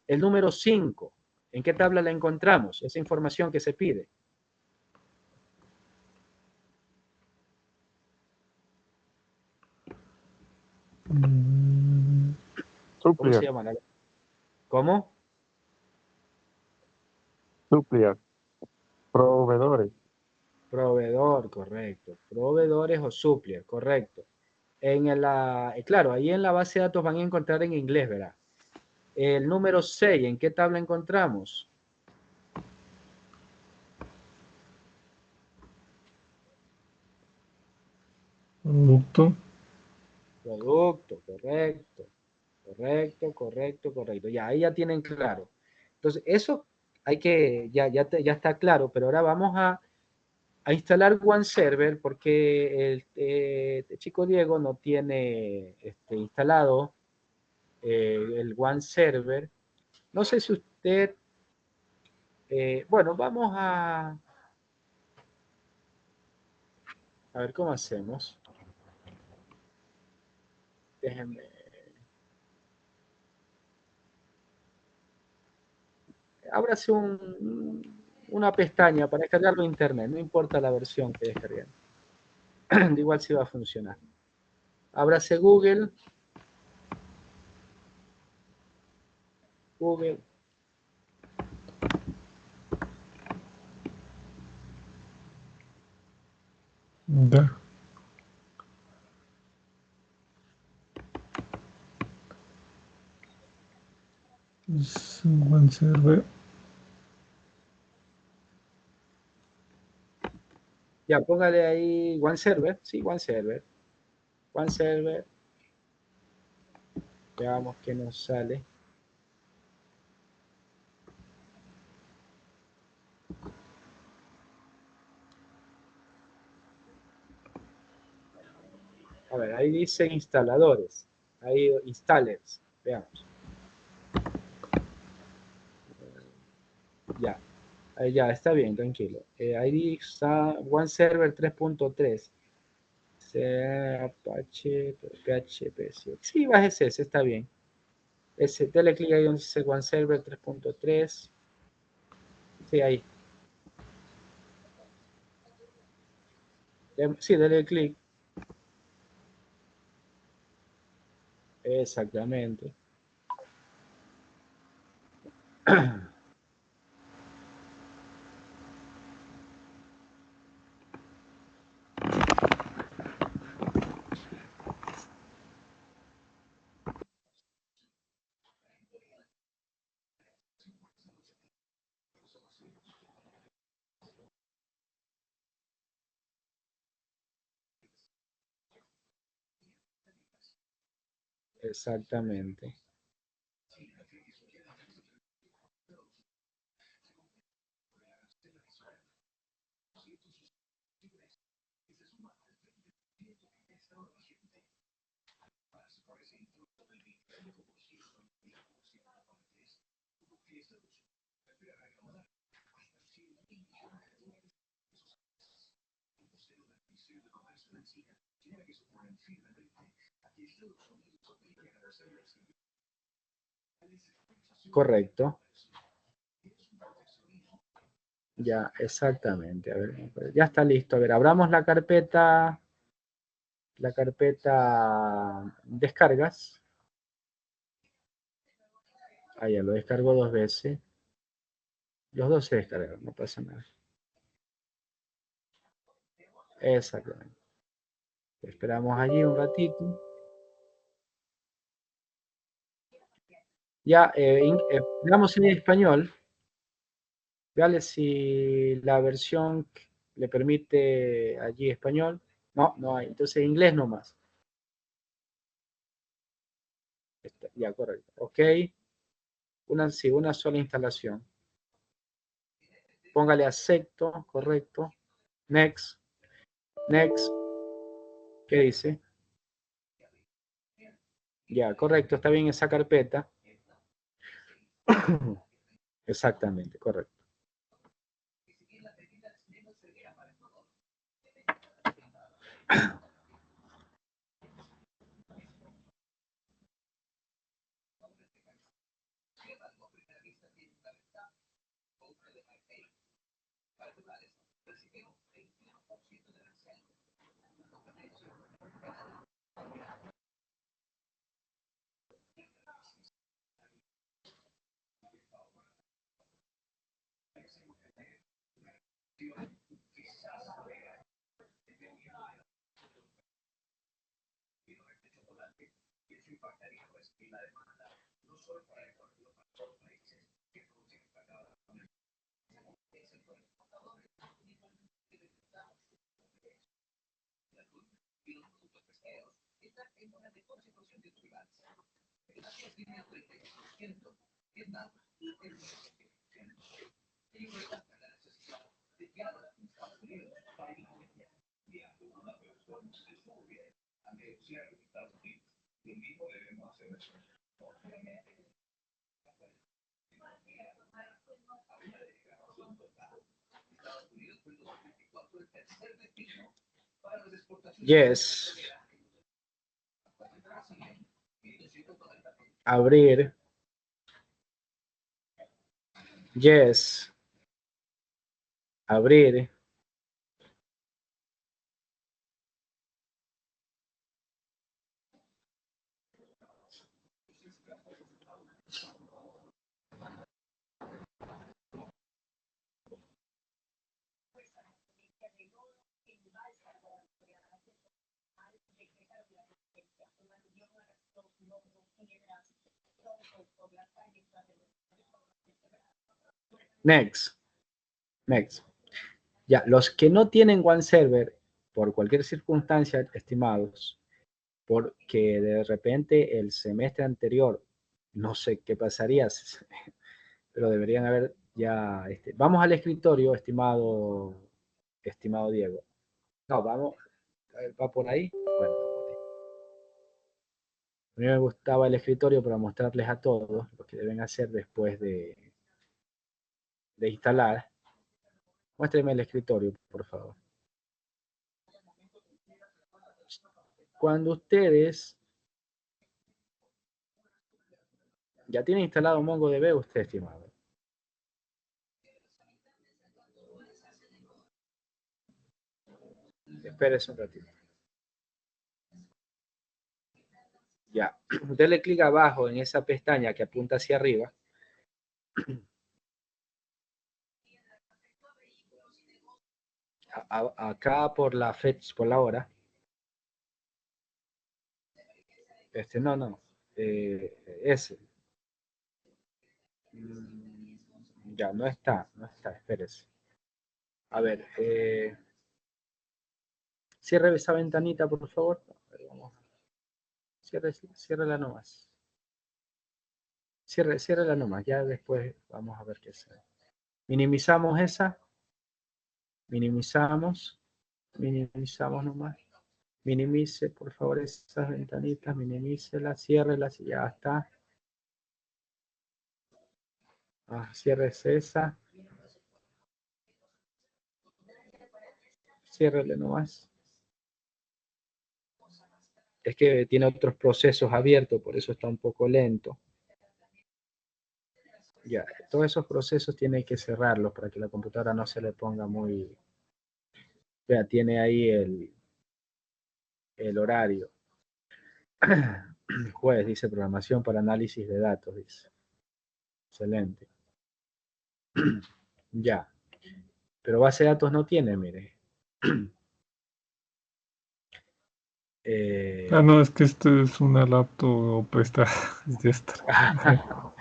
El número 5, ¿en qué tabla la encontramos? Esa información que se pide. ¿Cómo se Supplier. llama? ¿Cómo? Supplier. Proveedores. Proveedor, correcto. Proveedores o supplier, correcto. Claro, ahí en la base de datos van a encontrar en inglés, ¿verdad? El número 6, ¿en qué tabla encontramos? Producto. Producto, correcto. Correcto. Ya, ahí ya tienen claro. Entonces, eso ya está claro, pero ahora vamos a instalar OneServer porque el chico Diego no tiene instalado el OneServer. No sé si usted, bueno, vamos a ver cómo hacemos. Déjenme. Ábrase una pestaña para descargarlo de internet, no importa la versión que descarguen. Igual sí va a funcionar. Ábrase Google. Ya. Es un buen server. Ya, póngale ahí OneServer. Sí, OneServer. OneServer. Veamos qué nos sale. A ver, ahí dice instaladores. Ahí installers. Veamos. Ya. Ahí ya, está bien, tranquilo. Ahí está OneServer 3.3. Apache, PHP. Sí, bájese ese, está bien. Dele clic ahí donde dice OneServer 3.3. Sí, ahí. Sí, dele clic. Exactamente. Exactamente. Correcto. Ya, exactamente. A ver, ya está listo. A ver, abramos la carpeta descargas. Ah, ya lo descargo 2 veces. Los dos se descargaron, no pasa nada. Exactamente. Esperamos allí un ratito. Ya, veamos en español. Veale si la versión le permite allí español. No, no hay. Entonces inglés nomás. Ya, correcto. Ok. Sí, una sola instalación. Póngale acepto, correcto. Next. Next. ¿Qué dice? Ya, correcto, está bien esa carpeta. Exactamente, correcto. Yes. Abrir. Yes. Abrir. Next. Next. Ya, los que no tienen OneServer, por cualquier circunstancia, estimados, porque de repente el semestre anterior, no sé qué pasaría, pero deberían haber ya, vamos al escritorio, estimado Diego. No, vamos, va por ahí. Bueno, por ahí. A mí me gustaba el escritorio para mostrarles a todos lo que deben hacer después de instalar. Muéstrenme el escritorio, por favor. Cuando ustedes ya tienen instalado MongoDB, usted, estimado. Espérese un ratito. Ya, dele clic abajo en esa pestaña que apunta hacia arriba. Acá por la fecha, por la hora. No. Ese. Ya, no está, espérese. A ver, cierre esa ventanita, por favor. A ver, vamos. Ciérrela nomás. Ciérrela nomás, ya después vamos a ver qué hacer. Minimizamos esa. Minimizamos nomás. Minimice, por favor, esas ventanitas, minimícelas, ciérrelas y ya está. Ciérrese esa. Ciérrele nomás. Es que tiene otros procesos abiertos, por eso está un poco lento. Ya, todos esos procesos tiene que cerrarlos para que la computadora no se le ponga muy... Vea, tiene ahí el horario. Jueves, dice programación para análisis de datos, dice. Excelente. Ya. Pero base de datos no tiene, mire. No, es que esto es una laptop presta de esta.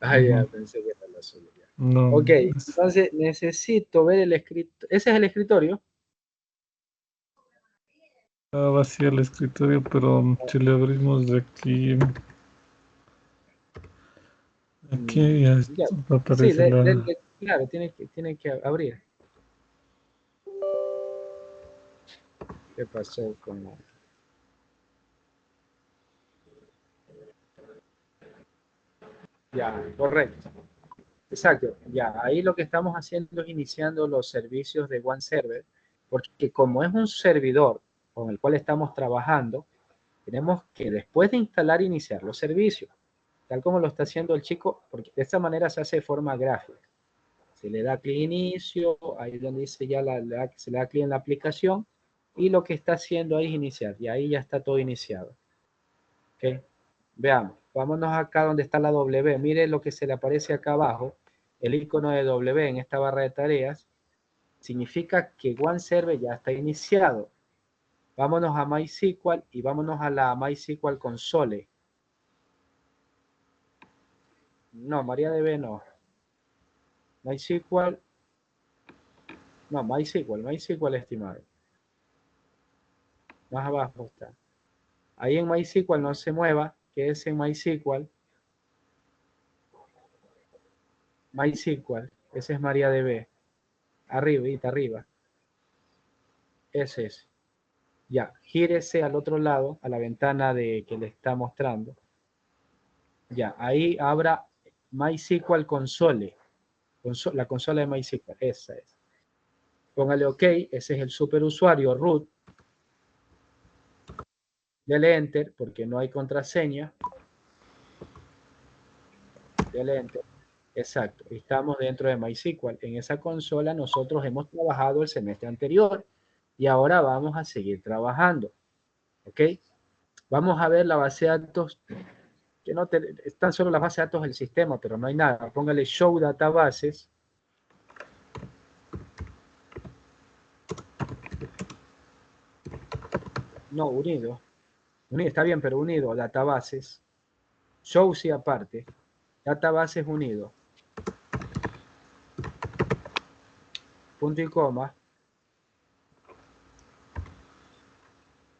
Ya pensé que era la suya. No. Ok, entonces necesito ver el escritorio. ¿Ese es el escritorio? Está vacío el escritorio, pero si le abrimos de aquí. Aquí ya aparece sí, la. claro, tiene que abrir. ¿Qué pasó con Ya, correcto. Exacto, ya, ahí lo que estamos haciendo es iniciando los servicios de OneServer, porque como es un servidor con el cual estamos trabajando, tenemos que después de instalar, iniciar los servicios, tal como lo está haciendo el chico, porque de esta manera se hace de forma gráfica. Se le da clic inicio, ahí donde dice ya se le da clic en la aplicación, y lo que está haciendo ahí es iniciar, y ahí ya está todo iniciado. ¿Ok? Veamos, vámonos acá donde está la W. Mire lo que se le aparece acá abajo, el icono de W en esta barra de tareas. Significa que OneServer ya está iniciado. Vámonos a MySQL y vámonos a la MySQL console. No, MariaDB no. MySQL. No, MySQL, estimado. Más abajo está. Ahí en MySQL no se mueva, que es en MySQL. MySQL, ese es MariaDB. Arriba. Ese es. Ya, gírese al otro lado, a la ventana que le está mostrando. Ya, ahí abra MySQL Console. La consola de MySQL, esa es. Póngale OK, ese es el superusuario root. Dele Enter, porque no hay contraseña. Dele Enter. Exacto, estamos dentro de MySQL. En esa consola nosotros hemos trabajado el semestre anterior y ahora vamos a seguir trabajando. ¿Ok? Vamos a ver la base de datos, que no están solo las bases de datos del sistema, pero no hay nada. Póngale Show Databases. No, unido. Unido, está bien, pero unido, databases. Show sí aparte. Databases unido. Punto y coma.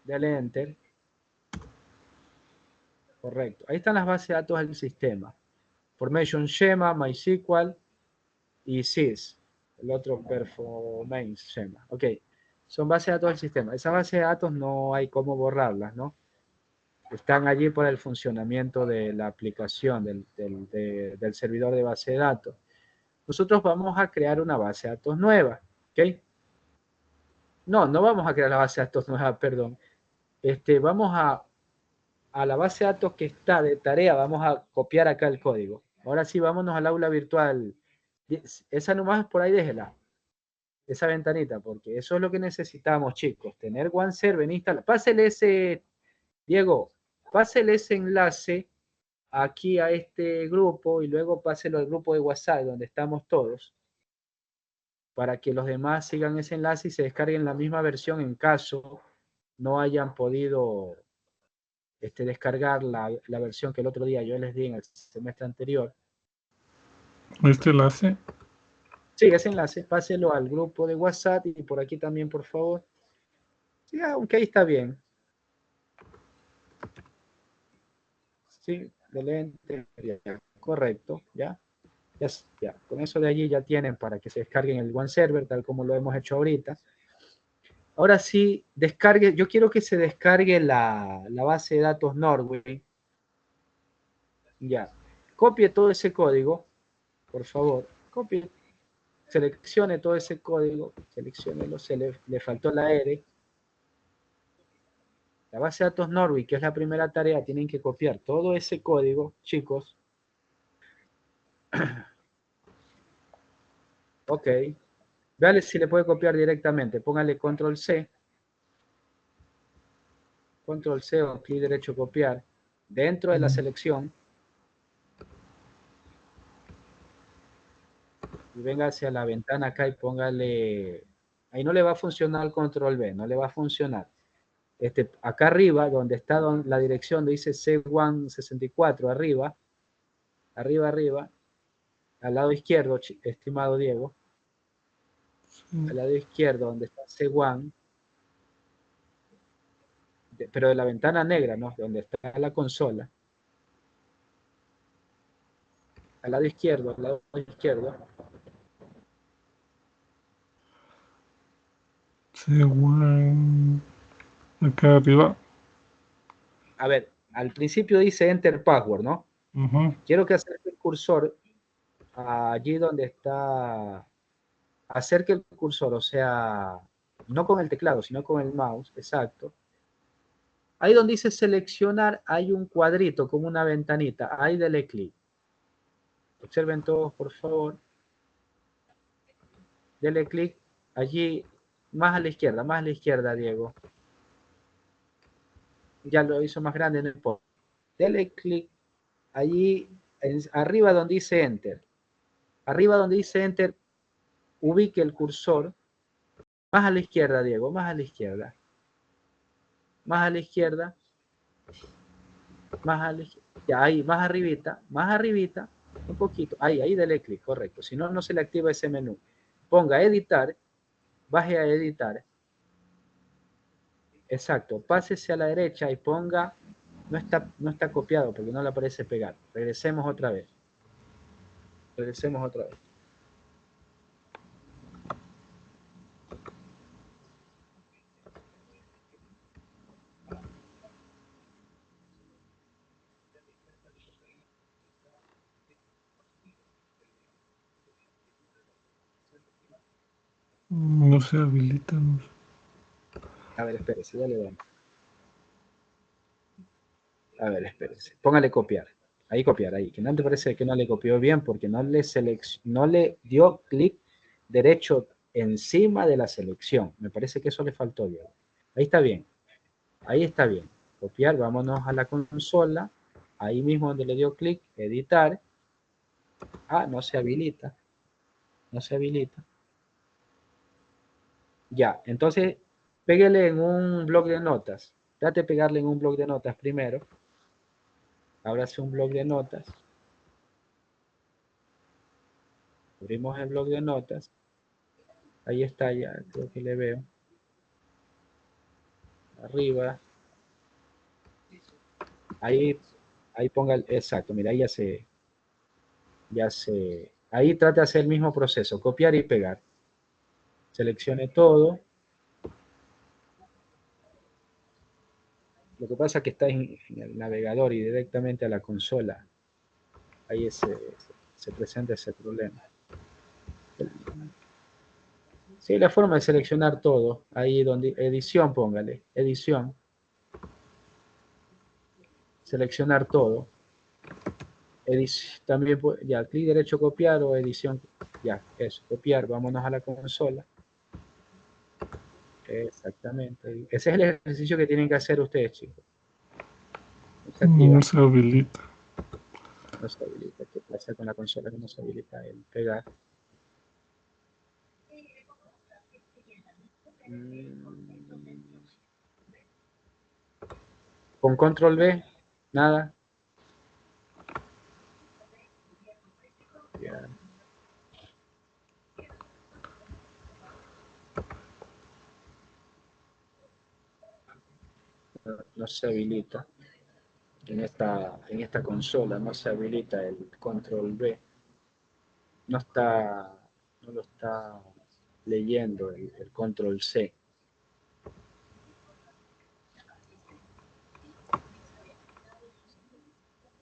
Dale Enter. Correcto. Ahí están las bases de datos del sistema. Formation Schema, MySQL y SYS. El otro Performance Schema. Ok. Son bases de datos del sistema. Esas bases de datos no hay cómo borrarlas, ¿no? Están allí por el funcionamiento de la aplicación del servidor de base de datos. Nosotros vamos a crear una base de datos nueva, ¿ok? No vamos a crear la base de datos nueva, perdón. Vamos a la base de datos que está de tarea, vamos a copiar acá el código. Ahora sí, vámonos al aula virtual. Esa nomás por ahí déjela, esa ventanita, porque eso es lo que necesitamos, chicos. Tener OneServer instalado. Pásele ese, Diego, pásele ese enlace aquí a este grupo y luego páselo al grupo de WhatsApp donde estamos todos para que los demás sigan ese enlace y se descarguen la misma versión en caso no hayan podido descargar la versión que el otro día yo les di en el semestre anterior. ¿Este enlace? Sí, ese enlace, páselo al grupo de WhatsApp y por aquí también, por favor. Sí, aunque ahí está bien. Sí, correcto, ya. Ya. Con eso de allí ya tienen para que se descarguen el OneServer, tal como lo hemos hecho ahorita. Ahora sí, descargue, yo quiero que se descargue la base de datos Norway. Ya. Copie todo ese código, por favor. Copie, seleccione todo ese código, selecciónelo, le faltó la R. La base de datos Norway, que es la primera tarea, tienen que copiar todo ese código, chicos. Ok. Véale si le puede copiar directamente. Póngale control C. Control C o clic derecho copiar. Dentro de la selección. Y venga hacia la ventana acá y póngale. Ahí no le va a funcionar el control B. No le va a funcionar. Acá arriba, donde está la dirección, dice C164. Arriba. Arriba. Al lado izquierdo, estimado Diego. Al lado izquierdo, donde está C1, pero de la ventana negra, ¿no? Donde está la consola. Al lado izquierdo. C1, acá arriba. A ver, al principio dice Enter Password, ¿no? Quiero que acerque cursor allí donde está, acerque el cursor, o sea, no con el teclado, sino con el mouse, exacto. Ahí donde dice seleccionar hay un cuadrito como una ventanita, ahí dele clic. Observen todos, por favor. Dele clic allí, más a la izquierda, Diego. Ya lo hizo más grande, no importa. Dele clic allí, arriba donde dice Enter. Arriba donde dice Enter, ubique el cursor. Más a la izquierda, Diego, más a la izquierda. Más a la izquierda. Más a la izquierda. Ya, ahí, más arribita, un poquito. Ahí dele clic, correcto. Si no, no se le activa ese menú. Ponga editar, baje a editar. Exacto, pásese a la derecha y ponga, no está copiado porque no le aparece pegar. Regresemos otra vez. Regresemos otra vez. No se habilita. A ver, espérese, ya le doy. A ver, espérese. Póngale copiar. Ahí copiar, ahí. Que no te parece que no le copió bien porque no le dio clic derecho encima de la selección. Me parece que eso le faltó, Diego. Ahí está bien. Ahí está bien. Copiar, vámonos a la consola. Ahí mismo donde le dio clic, editar. Ah, no se habilita. No se habilita. Ya, entonces pégale en un bloc de notas. Trate de pegarle en un bloc de notas primero. Ábrase un bloc de notas. Abrimos el bloc de notas. Ahí está ya, creo que le veo. Arriba. Ahí ponga, exacto, mira, ahí ahí trate de hacer el mismo proceso, copiar y pegar. Seleccione todo. Lo que pasa es que está en el navegador y directamente a la consola. Ahí se presenta ese problema. Sí, la forma de seleccionar todo. Ahí donde edición, póngale. Edición. Seleccionar todo. También, ya, clic derecho copiar o edición. Ya, eso, copiar. Vámonos a la consola. Exactamente. Ese es el ejercicio que tienen que hacer ustedes, chicos. No se habilita. No se habilita. ¿Qué pasa con la consola que no se habilita el pegar? Con control B, nada. Ya. No se habilita. En esta consola no se habilita el control B. No lo está leyendo el control C.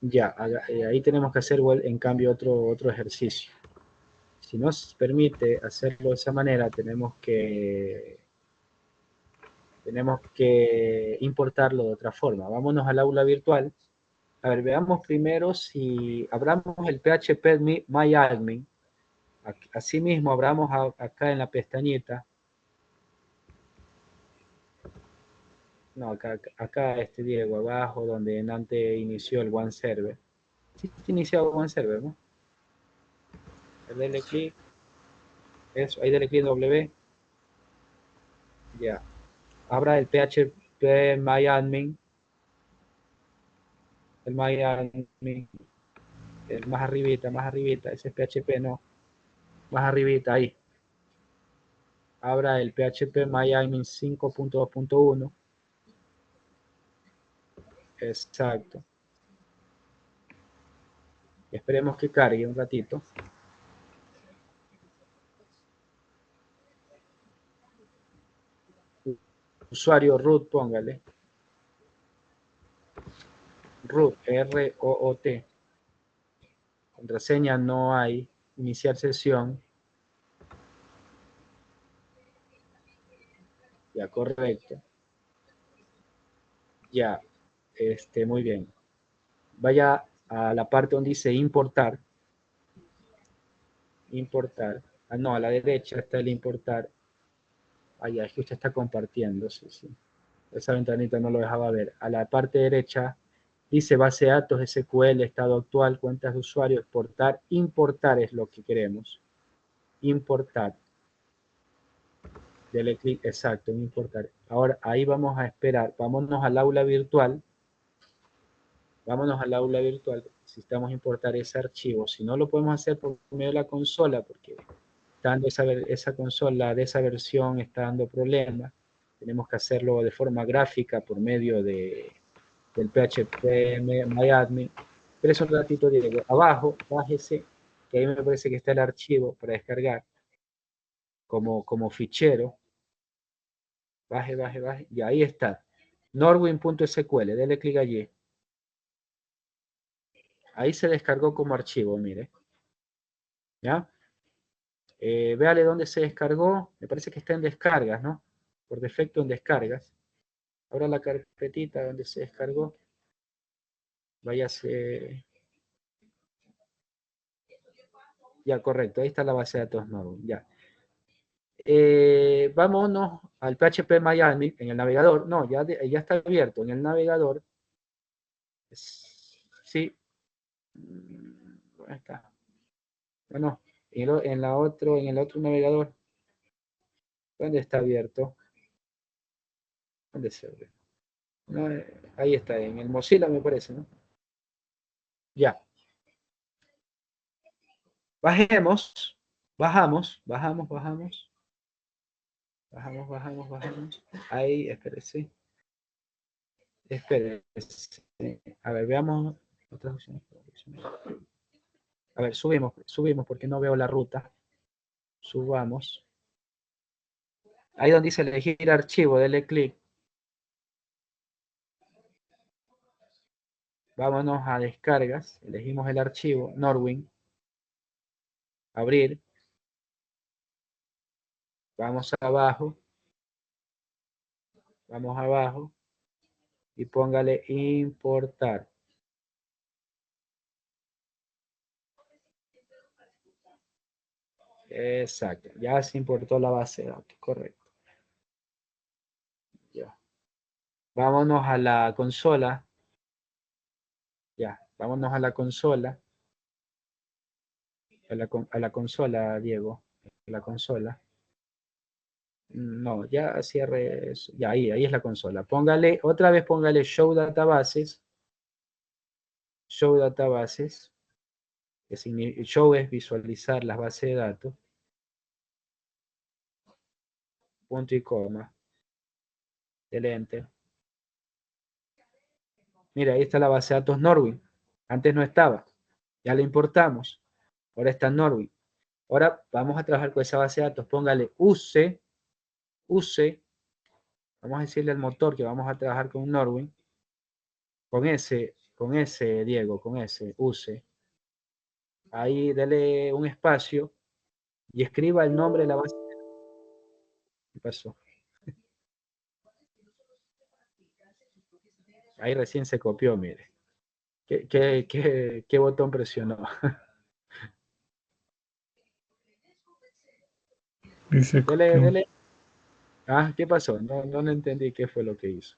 Ya, ahí tenemos que hacer en cambio otro ejercicio. Si nos permite hacerlo de esa manera, tenemos que importarlo de otra forma. Vámonos al aula virtual. A ver, veamos primero si abramos el PHP MyAdmin. Asimismo, abramos acá en la pestañita. No, acá Diego, abajo, donde antes inició el OneServer. Sí, está iniciado OneServer, ¿no? Dele clic. Eso, ahí dele clic W. Ya. Abra el PHP MyAdmin. El MyAdmin. El más arribita, ese es PHP, no. Más arribita, ahí. Abra el PHP MyAdmin 5.2.1. Exacto. Esperemos que cargue un ratito. Usuario root, póngale. Root, R-O-O-T. Contraseña no hay. Iniciar sesión. Ya, correcto. Ya, muy bien. Vaya a la parte donde dice importar. Importar. Ah, no, a la derecha está el importar. Ah, ya, es que usted está compartiendo, sí, sí. Esa ventanita no lo dejaba ver. A la parte derecha dice base de datos, SQL, estado actual, cuentas de usuario, exportar. Importar es lo que queremos. Importar. Dele clic, exacto, en importar. Ahora, ahí vamos a esperar. Vámonos al aula virtual. Vámonos al aula virtual. Necesitamos importar ese archivo. Si no lo podemos hacer por medio de la consola, porque está dando esa consola de esa versión está dando problemas. Tenemos que hacerlo de forma gráfica por medio del PHP MyAdmin. Pero es un ratito, Diego. Abajo, bájese, que ahí me parece que está el archivo para descargar como fichero. Baje, baje, baje. Y ahí está. Norwin.sql. Dele clic allí. Ahí se descargó como archivo, mire. ¿Ya? Véale dónde se descargó. Me parece que está en descargas, ¿no? Por defecto en descargas. Ahora la carpetita donde se descargó. Váyase. Ya, correcto. Ahí está la base de datos Norwin. Ya. Vámonos al PHP MyAdmin en el navegador. No, ya está abierto en el navegador. Sí. ¿Dónde está? Bueno, en el otro navegador. ¿Dónde está abierto? ¿Dónde se abre? No, ahí está, en el Mozilla me parece, ¿no? Ya. Bajemos. Bajamos. Bajamos. Ahí, espérese. A ver, veamos otras opciones. A ver, subimos porque no veo la ruta. Subamos. Ahí donde dice elegir archivo, dele clic. Vámonos a descargas. Elegimos el archivo, Norwin. Abrir. Vamos abajo. Vamos abajo. Y póngale importar. Exacto. Ya se importó la base de datos. Correcto. Ya. Vámonos a la consola. Ya. Vámonos a la consola. A la consola, Diego. A la consola. No, ya cierre eso. Ya, ahí es la consola. Otra vez póngale Show Databases. Show Databases. Show es visualizar las bases de datos. Punto y coma. Dele Enter. Mira, ahí está la base de datos Norwin. Antes no estaba. Ya la importamos. Ahora está Norwin. Ahora vamos a trabajar con esa base de datos. Póngale use. Vamos a decirle al motor que vamos a trabajar con Norwin. Con ese, Diego, con ese, use. Ahí dele un espacio y escriba el nombre de la base. ¿Qué pasó? Ahí recién se copió, mire. ¿Qué botón presionó? Dice Dele. Ah, ¿qué pasó? No entendí qué fue lo que hizo.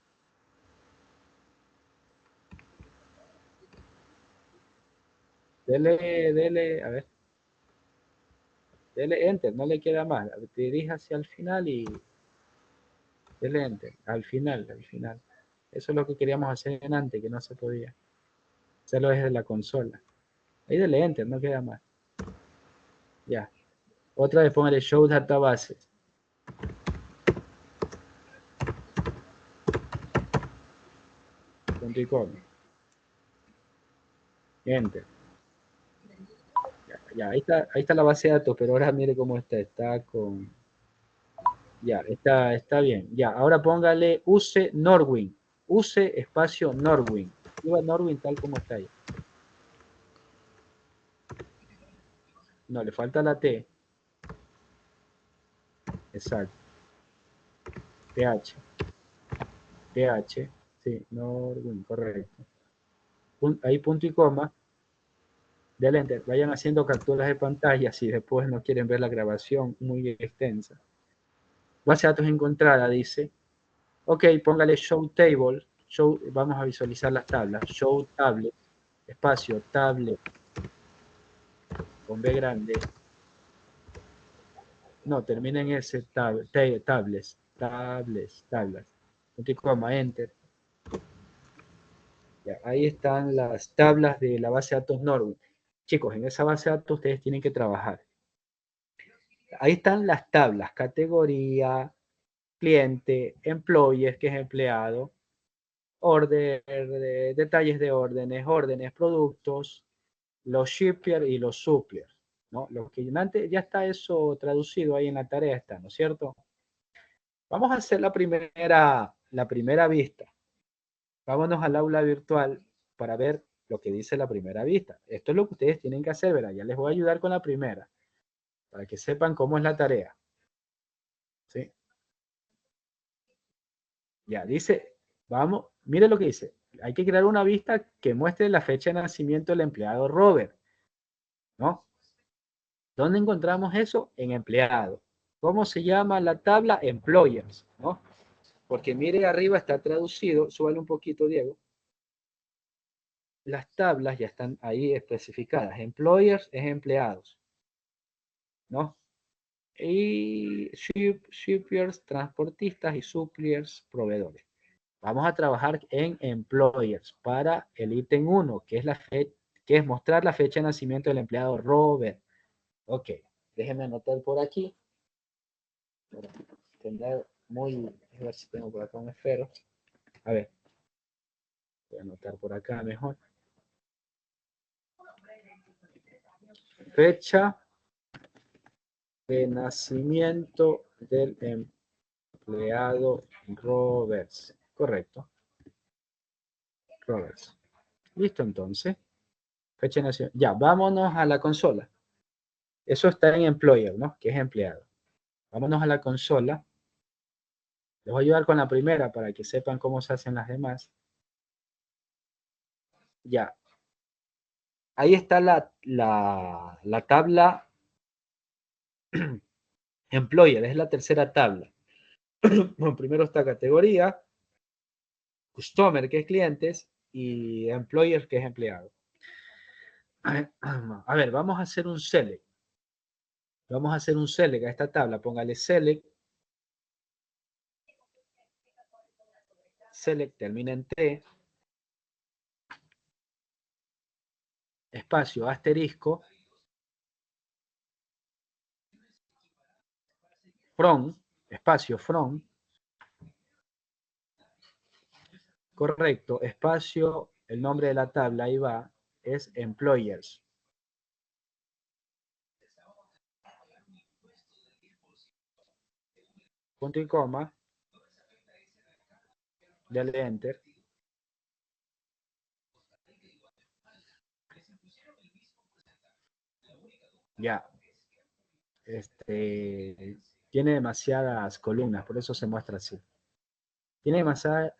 Dele, a ver. Dele Enter, no le queda más. Dirija hacia el final y dele Enter. Al final. Eso es lo que queríamos hacer en antes, que no se podía. Hacerlo desde la consola. Ahí dele Enter, no queda más. Ya. Otra vez póngale Show Databases. Punto y coma. Enter. Ya, ahí está la base de datos, pero ahora mire cómo está. Está con... Ya, está bien. Ya, ahora póngale use Norwin. Use espacio Norwin. Escriba Norwin tal como está ahí. No, le falta la T. Exacto. TH. TH. Sí, Norwin, correcto. Ahí punto y coma. Del enter. Vayan haciendo capturas de pantalla si después no quieren ver la grabación muy extensa. Base de datos encontrada, dice. Ok, póngale show table. Show, vamos a visualizar las tablas. Show tablet. Espacio, tablet. Con B grande. No, termina en S. Tables. Punto y coma, enter. Ya, ahí están las tablas de la base de datos Norwin. Chicos, en esa base de datos ustedes tienen que trabajar. Ahí están las tablas, categoría, cliente, employees, que es empleado, order, detalles de órdenes, productos, los shippers y los suppliers, ¿no? Lo que antes ya está eso traducido ahí en la tarea está, ¿no es cierto? Vamos a hacer la primera vista. Vámonos al aula virtual para ver lo que dice la primera vista. Esto es lo que ustedes tienen que hacer, ¿verdad? Ya les voy a ayudar con la primera, para que sepan cómo es la tarea. ¿Sí? Ya, dice, vamos, mire lo que dice. Hay que crear una vista que muestre la fecha de nacimiento del empleado Robert, ¿no? ¿Dónde encontramos eso? En empleado. ¿Cómo se llama la tabla? Employers, ¿no? Porque mire arriba está traducido, súbale un poquito, Diego. Las tablas ya están ahí especificadas. Employers es empleados, ¿no? Y shippers, transportistas y suppliers, proveedores. Vamos a trabajar en employers para el ítem 1, que es mostrar la fecha de nacimiento del empleado Robert. Ok, déjenme anotar por aquí. Para tener a ver si tengo por acá un esfero. A ver, voy a anotar por acá mejor. Fecha de nacimiento del empleado Roberts. Correcto. Roberts. Listo, entonces. Fecha de nacimiento. Ya, vámonos a la consola. Eso está en employer, ¿no? Que es empleado. Vámonos a la consola. Les voy a ayudar con la primera para que sepan cómo se hacen las demás. Ya. Ahí está la tabla employer, es la tercera tabla. Bueno, primero está categoría, customer, que es clientes, y employer, que es empleado. A ver, vamos a hacer un select. Vamos a hacer un select a esta tabla. Póngale select. Select termina en T. Espacio, asterisco. From, espacio, from. Correcto, espacio, el nombre de la tabla, ahí va, es employers. Punto y coma. Dale enter. Ya. Tiene demasiadas columnas, por eso se muestra así. Tiene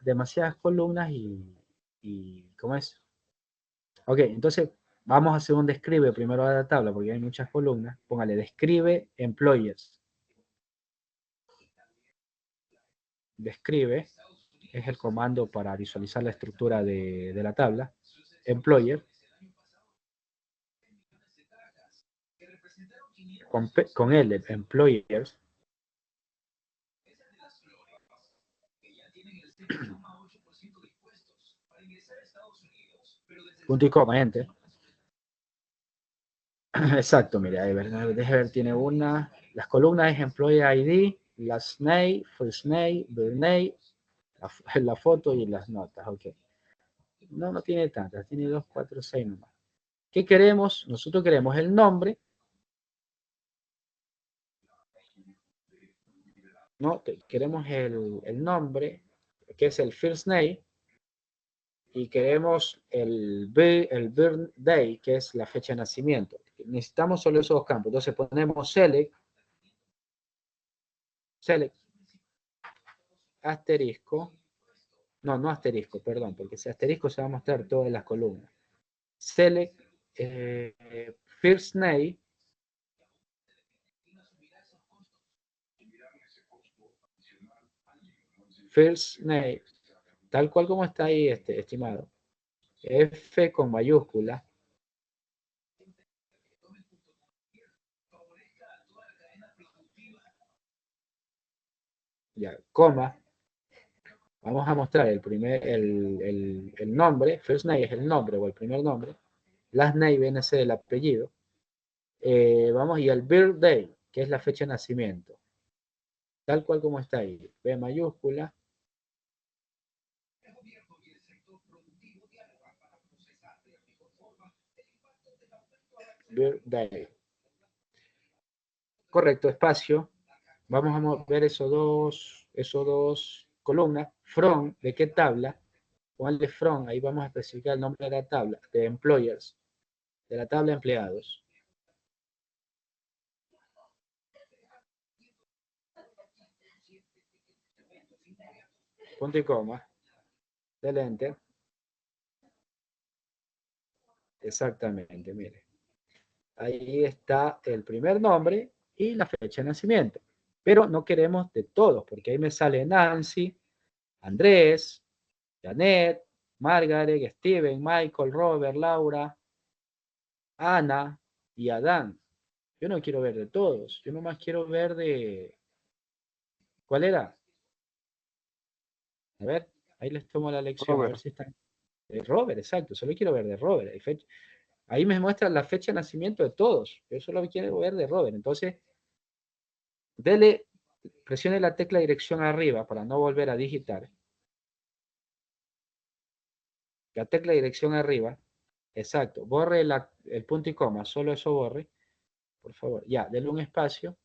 demasiadas columnas y ¿cómo es? Ok, entonces vamos a hacer un describe primero a la tabla porque hay muchas columnas. Póngale describe employers. Describe es el comando para visualizar la estructura de la tabla. Employer. Con L, employers. Punto y coma, enter. Exacto, mira, déjame ver, tiene una. Las columnas es Employee ID, last name, first name, birth name, la foto y las notas, ok. No tiene tantas, tiene 2, 4, 6 nomás. ¿Qué queremos? Nosotros queremos el nombre, ¿no? Queremos el nombre, que es el first name, y queremos el birthday, que es la fecha de nacimiento. necesitamos solo esos dos campos. Entonces ponemos select, asterisco, no asterisco, perdón, porque ese asterisco se va a mostrar todas las columnas. Select first name, tal cual como está ahí, estimado. F con mayúscula. Ya, coma. Vamos a mostrar el nombre. First name es el nombre o el primer nombre. Last name viene a ser el apellido. Vamos, y el birthday, que es la fecha de nacimiento. Tal cual como está ahí. B mayúscula. Birthday. Correcto, espacio. Vamos a ver esos dos columnas. From, ¿de qué tabla? Ponle from, ahí vamos a especificar el nombre de la tabla, de employers, de la tabla de empleados. Punto y coma. Del enter. Exactamente, mire. Ahí está el primer nombre y la fecha de nacimiento. Pero no queremos de todos, porque ahí me sale Nancy, Andrés, Janet, Margaret, Steven, Michael, Robert, Laura, Ana y Adán. Yo no quiero ver de todos. Yo nomás quiero ver de... ¿Cuál era? A ver, ahí les tomo la lección. Robert. A ver si están... De Robert, exacto. Solo quiero ver de Robert. Ahí me muestra la fecha de nacimiento de todos. Yo solo quiero ver de Robert. Entonces, presione la tecla dirección arriba para no volver a digitar. La tecla dirección arriba. Exacto. Borre el punto y coma. Solo eso borre. Por favor. Ya, denle un espacio.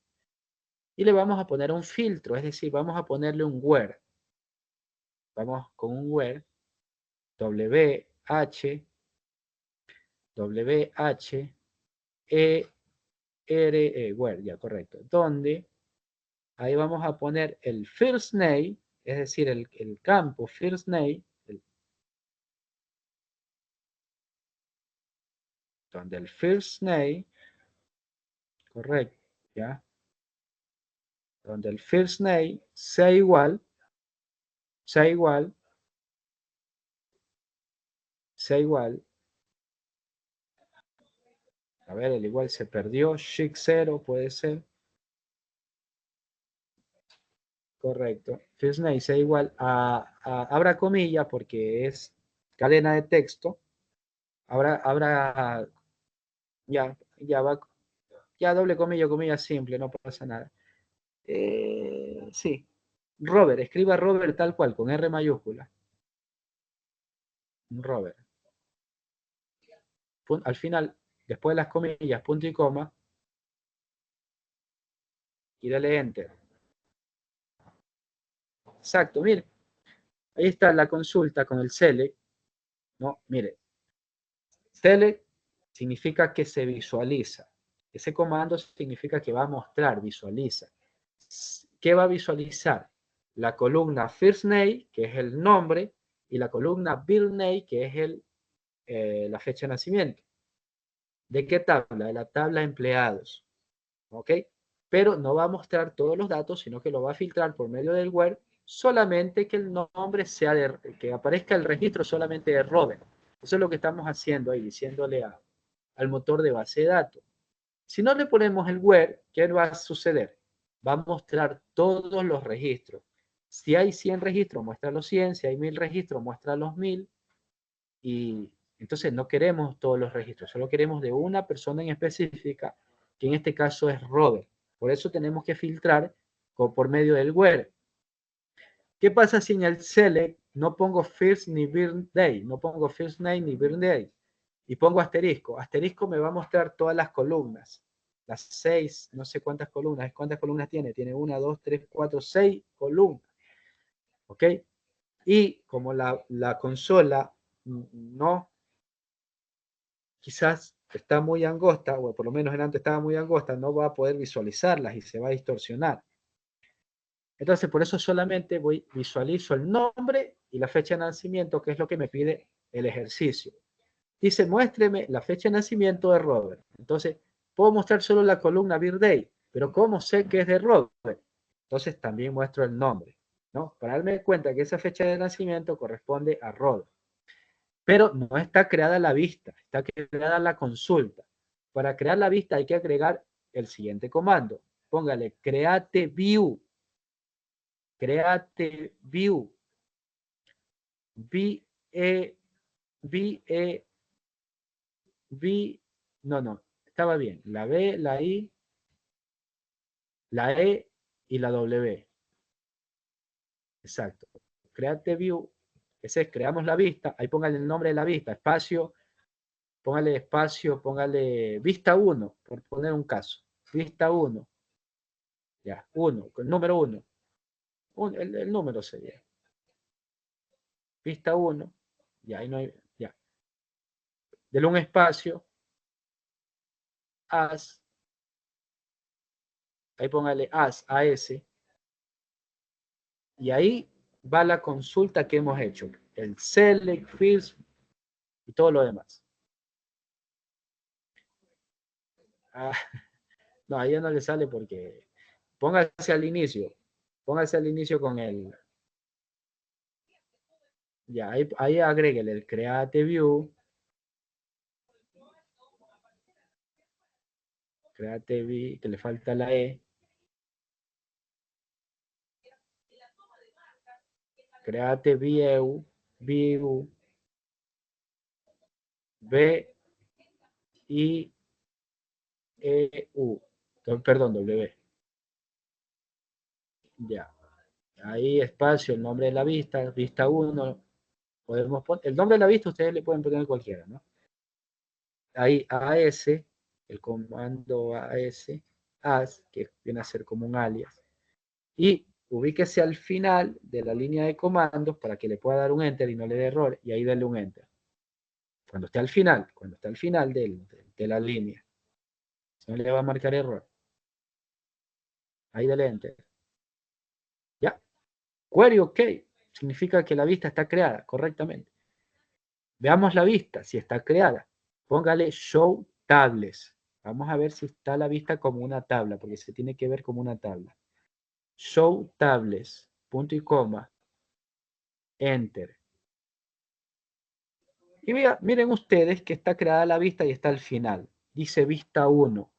Y le vamos a poner un filtro. Es decir, vamos a ponerle un where. Vamos con un where. WH where, ya correcto. Donde ahí vamos a poner el first name, es decir, el campo first name, donde el first name, correcto, ya, donde el first name sea igual, a ver, el igual se perdió, shift 0 puede ser, correcto, first name sea igual abra comilla porque es cadena de texto, abra ya va, ya doble comilla simple, no pasa nada. Sí, Robert, escriba Robert tal cual, con R mayúscula. Robert. Al final, después de las comillas, punto y coma, y dale Enter. Exacto, mire. Ahí está la consulta con el select. No, mire. Select significa que se visualiza. Ese comando significa que va a mostrar, visualiza. ¿Qué va a visualizar? La columna first name, que es el nombre, y la columna birth name, que es la fecha de nacimiento. ¿De qué tabla? De la tabla de empleados. ¿Ok? Pero no va a mostrar todos los datos, sino que lo va a filtrar por medio del where, solamente que el nombre sea que aparezca el registro solamente de Robert. Eso es lo que estamos haciendo ahí, diciéndole al motor de base de datos. Si no le ponemos el where, ¿qué va a suceder? Va a mostrar todos los registros. Si hay 100 registros, muestra los 100. Si hay 1000 registros, muestra los 1000. Y entonces no queremos todos los registros, solo queremos de una persona en específica, que en este caso es Robert. Por eso tenemos que filtrar por medio del where. ¿Qué pasa si en el select no pongo first ni birthday? No pongo first name ni birthday. Y pongo asterisco. Asterisco me va a mostrar todas las columnas. Las 6, no sé cuántas columnas. ¿Cuántas columnas tiene? Tiene 1, 2, 3, 4, 6 columnas. ¿Ok? Y como la consola no, quizás está muy angosta, o por lo menos antes estaba muy angosta, no va a poder visualizarlas y se va a distorsionar. Entonces, por eso solamente visualizo el nombre y la fecha de nacimiento, que es lo que me pide el ejercicio. Dice, muéstreme la fecha de nacimiento de Robert. Entonces, puedo mostrar solo la columna birthday, pero ¿cómo sé que es de Robert? Entonces, también muestro el nombre, ¿no? Para darme cuenta que esa fecha de nacimiento corresponde a Robert. Pero no está creada la vista, está creada la consulta. Para crear la vista hay que agregar el siguiente comando. Póngale create view. Create view. No, estaba bien. La B, la I, la E y la W. Exacto. Create view. Ese es, creamos la vista. Ahí póngale el nombre de la vista. Espacio. Póngale vista 1, por poner un caso. Vista 1. Ya, 1, el número 1. El número sería. Vista 1. Ya, ahí no hay. Ya. Dele un espacio. As. Ahí póngale AS. Y ahí va la consulta que hemos hecho. El select, fields y todo lo demás. Ah, no, ahí ya no le sale porque póngase al inicio. Póngase al inicio con el. Ya, ahí agréguele el create view. Create view, que le falta la E. Create view. B, I, E, U. Perdón, W. Ya. Ahí espacio, el nombre de la vista, vista 1. Podemos poner, el nombre de la vista ustedes le pueden poner cualquiera, ¿no? Ahí AS, el comando AS, que viene a ser como un alias. Y ubíquese al final de la línea de comandos para que le pueda dar un enter y no le dé error, y ahí dale un enter. Cuando esté al final de la línea. No le va a marcar error. Ahí dale enter. ¿Ya? Query OK. Significa que la vista está creada correctamente. Veamos la vista, si está creada. Póngale show tables. Vamos a ver si está la vista como una tabla, porque se tiene que ver como una tabla. Show tables, punto y coma, enter. Y miren ustedes que está creada la vista y está al final. Dice vista 1.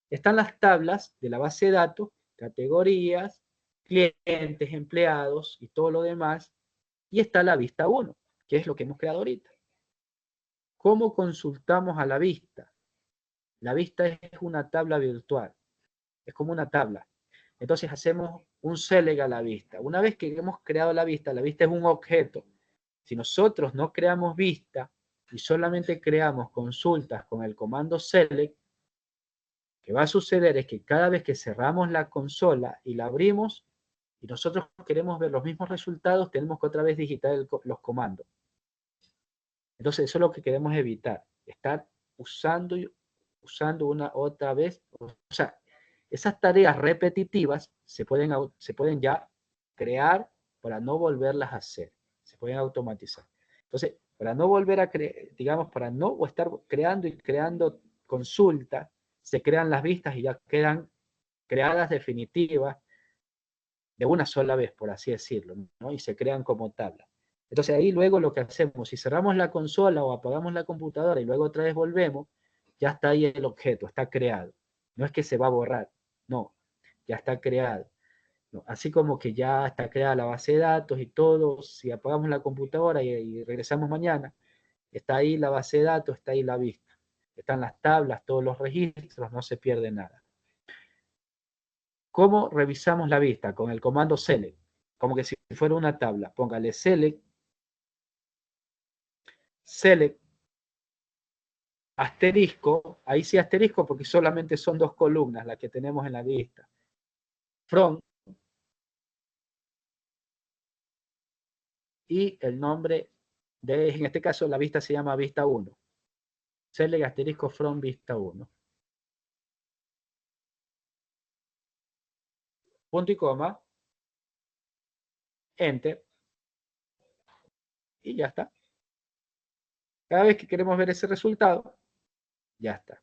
Están las tablas de la base de datos, categorías, clientes, empleados y todo lo demás. Y está la vista 1, que es lo que hemos creado ahorita. ¿Cómo consultamos a la vista? La vista es una tabla virtual. Es como una tabla. Entonces hacemos un select a la vista. Una vez que hemos creado la vista es un objeto. Si nosotros no creamos vista y solamente creamos consultas con el comando select, lo que va a suceder es que cada vez que cerramos la consola y la abrimos y nosotros queremos ver los mismos resultados, tenemos que otra vez digitar los comandos. Entonces eso es lo que queremos evitar, estar usando una otra vez. O sea, esas tareas repetitivas se pueden ya crear para no volverlas a hacer. Se pueden automatizar. Entonces, para no volver a crear, digamos, para no estar creando y creando consultas, se crean las vistas y ya quedan creadas definitivas de una sola vez, por así decirlo, ¿no? Y se crean como tabla. Entonces ahí luego lo que hacemos, si cerramos la consola o apagamos la computadora y luego otra vez volvemos, ya está ahí el objeto, está creado. No es que se va a borrar, no, ya está creado. ¿No? Así como que ya está creada la base de datos y todo, si apagamos la computadora y regresamos mañana, está ahí la base de datos, está ahí la vista. Están las tablas, todos los registros, no se pierde nada. ¿Cómo revisamos la vista? Con el comando select. Como que si fuera una tabla. Póngale select, asterisco. Ahí sí asterisco porque solamente son dos columnas las que tenemos en la vista. From. Y el nombre de, en este caso la vista se llama vista 1. select asterisco from vista 1. Punto y coma. Enter. Y ya está. Cada vez que queremos ver ese resultado, ya está.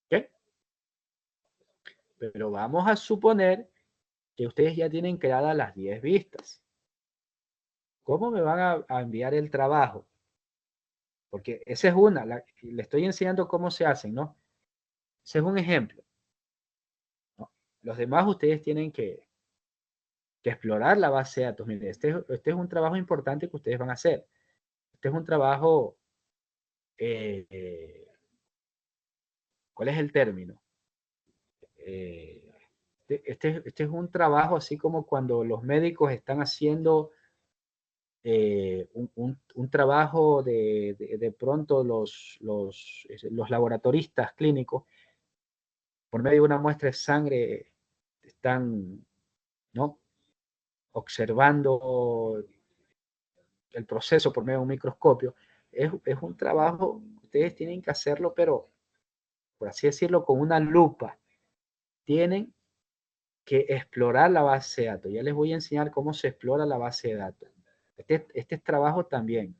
¿Ok? Pero vamos a suponer que ustedes ya tienen creadas las 10 vistas. ¿Cómo me van a enviar el trabajo? Porque esa es una, le estoy enseñando cómo se hacen, ¿no? Ese es un ejemplo, ¿no? Los demás ustedes tienen que explorar la base de datos. Miren, este es un trabajo importante que ustedes van a hacer. Este es un trabajo, ¿cuál es el término? Este es un trabajo así como cuando los médicos están haciendo un trabajo de pronto los laboratoristas clínicos, por medio de una muestra de sangre, están, ¿no?, observando el proceso por medio de un microscopio. Es un trabajo, ustedes tienen que hacerlo, pero, por así decirlo, con una lupa. Tienen que explorar la base de datos. Ya les voy a enseñar cómo se explora la base de datos. Este trabajo también.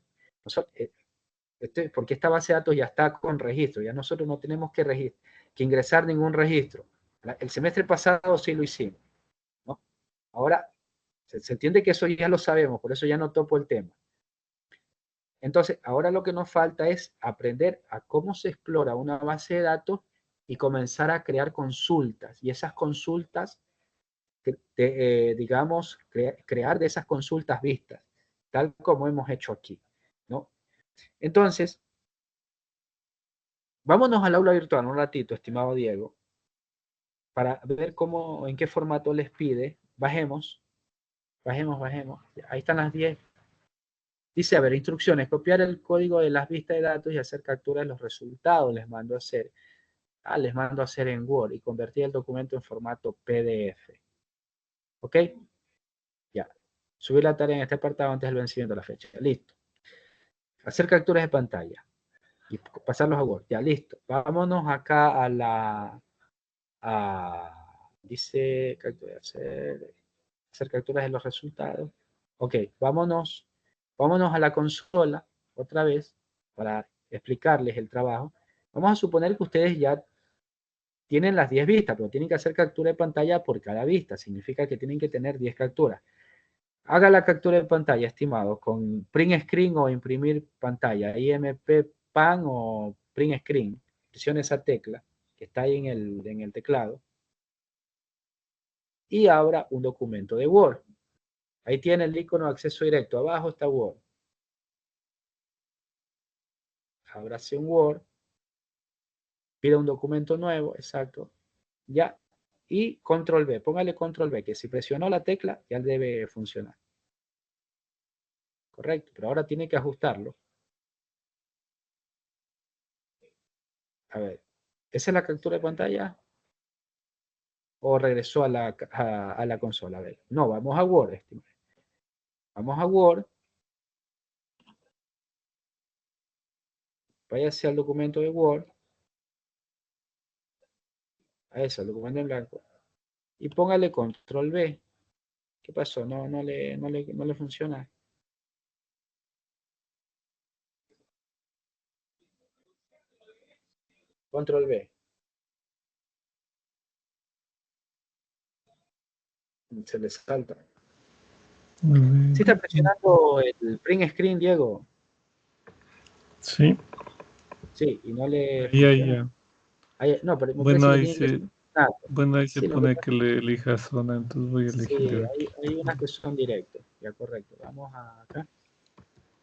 Porque esta base de datos ya está con registro. Ya nosotros no tenemos que ingresar ningún registro. El semestre pasado sí lo hicimos, ¿no? Ahora, se entiende que eso ya lo sabemos, por eso ya no topo el tema. Entonces, ahora lo que nos falta es aprender a cómo se explora una base de datos y comenzar a crear consultas. Y esas consultas, digamos, crear de esas consultas vistas, tal como hemos hecho aquí, ¿no? Entonces, vámonos al aula virtual un ratito, estimado Diego, para ver cómo, en qué formato les pide. Bajemos. Ahí están las 10. Dice, a ver, instrucciones, copiar el código de las vistas de datos y hacer captura de los resultados. Les mando a hacer. Les mando a hacer en Word y convertir el documento en formato PDF. ¿Ok? Ya. Subir la tarea en este apartado antes del vencimiento de la fecha. Listo. Hacer capturas de pantalla y pasarlos a Word. Ya, listo. Vámonos acá a la... dice hacer capturas de los resultados. Ok, vámonos a la consola otra vez para explicarles el trabajo. Vamos a suponer que ustedes ya tienen las 10 vistas, pero tienen que hacer captura de pantalla por cada vista. Significa que tienen que tener 10 capturas. Haga la captura de pantalla, estimado, con print screen o imprimir pantalla, IMP PAN o print screen. Presione esa tecla que está ahí en el teclado y abra un documento de Word. Ahí tiene el icono de acceso directo. Abajo está Word. Ábrase un Word. Pida un documento nuevo. Exacto. Ya. Y control B. Póngale control B, que si presionó la tecla ya debe funcionar. Correcto. Pero ahora tiene que ajustarlo. A ver. ¿Esa es la captura de pantalla? ¿O regresó a la consola? A ver. No, vamos a Word, estimado. Vamos a Word. Váyase al documento de Word. A eso, el documento en blanco. Y póngale control B. ¿Qué pasó? No le funciona. Control B. Se les salta. ¿Sí está presionando el print screen, Diego? Sí. Sí, y no le Ya. no, pero me Bueno, parece que ahí se sí, pone que le elija zona, entonces voy a elegir sí, de aquí. hay unas que son directos. Ya, correcto. Vamos acá.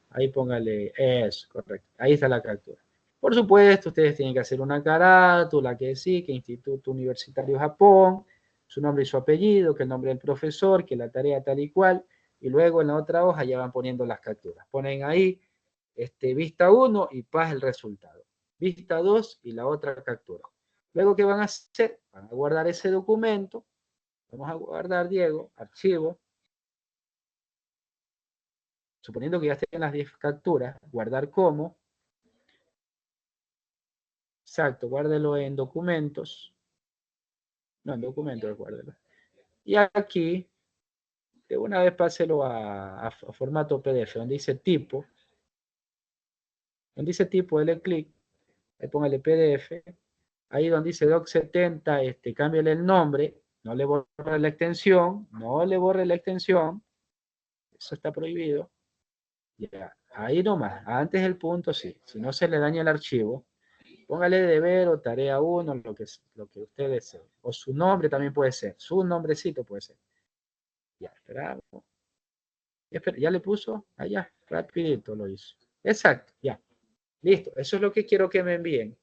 Ahí póngale eso, correcto. Ahí está la captura. Por supuesto, ustedes tienen que hacer una carátula que sí, que Instituto Universitario Japón, su nombre y su apellido, que el nombre del profesor, que la tarea tal y cual, y luego en la otra hoja ya van poniendo las capturas. Ponen ahí vista 1 y pasa el resultado. Vista 2 y la otra captura. Luego, ¿qué van a hacer? Van a guardar ese documento. Vamos a guardar, Diego, archivo. Suponiendo que ya estén las 10 capturas, guardar como. Exacto, guárdelo en documentos. No, en documentos, guárdelo. Y aquí, de una vez páselo a formato PDF, donde dice tipo. Donde dice tipo, dele clic, ahí póngale PDF. Ahí donde dice doc70, cámbiale el nombre, no le borre la extensión, no le borre la extensión, eso está prohibido. Ya, ahí nomás, antes del punto sí, si no se le daña el archivo, póngale deber o tarea 1, lo que usted desee. O su nombre también puede ser, su nombrecito puede ser. Ya, esperamos. Ya le puso, allá, rapidito lo hizo. Exacto, ya. Listo, eso es lo que quiero que me envíen.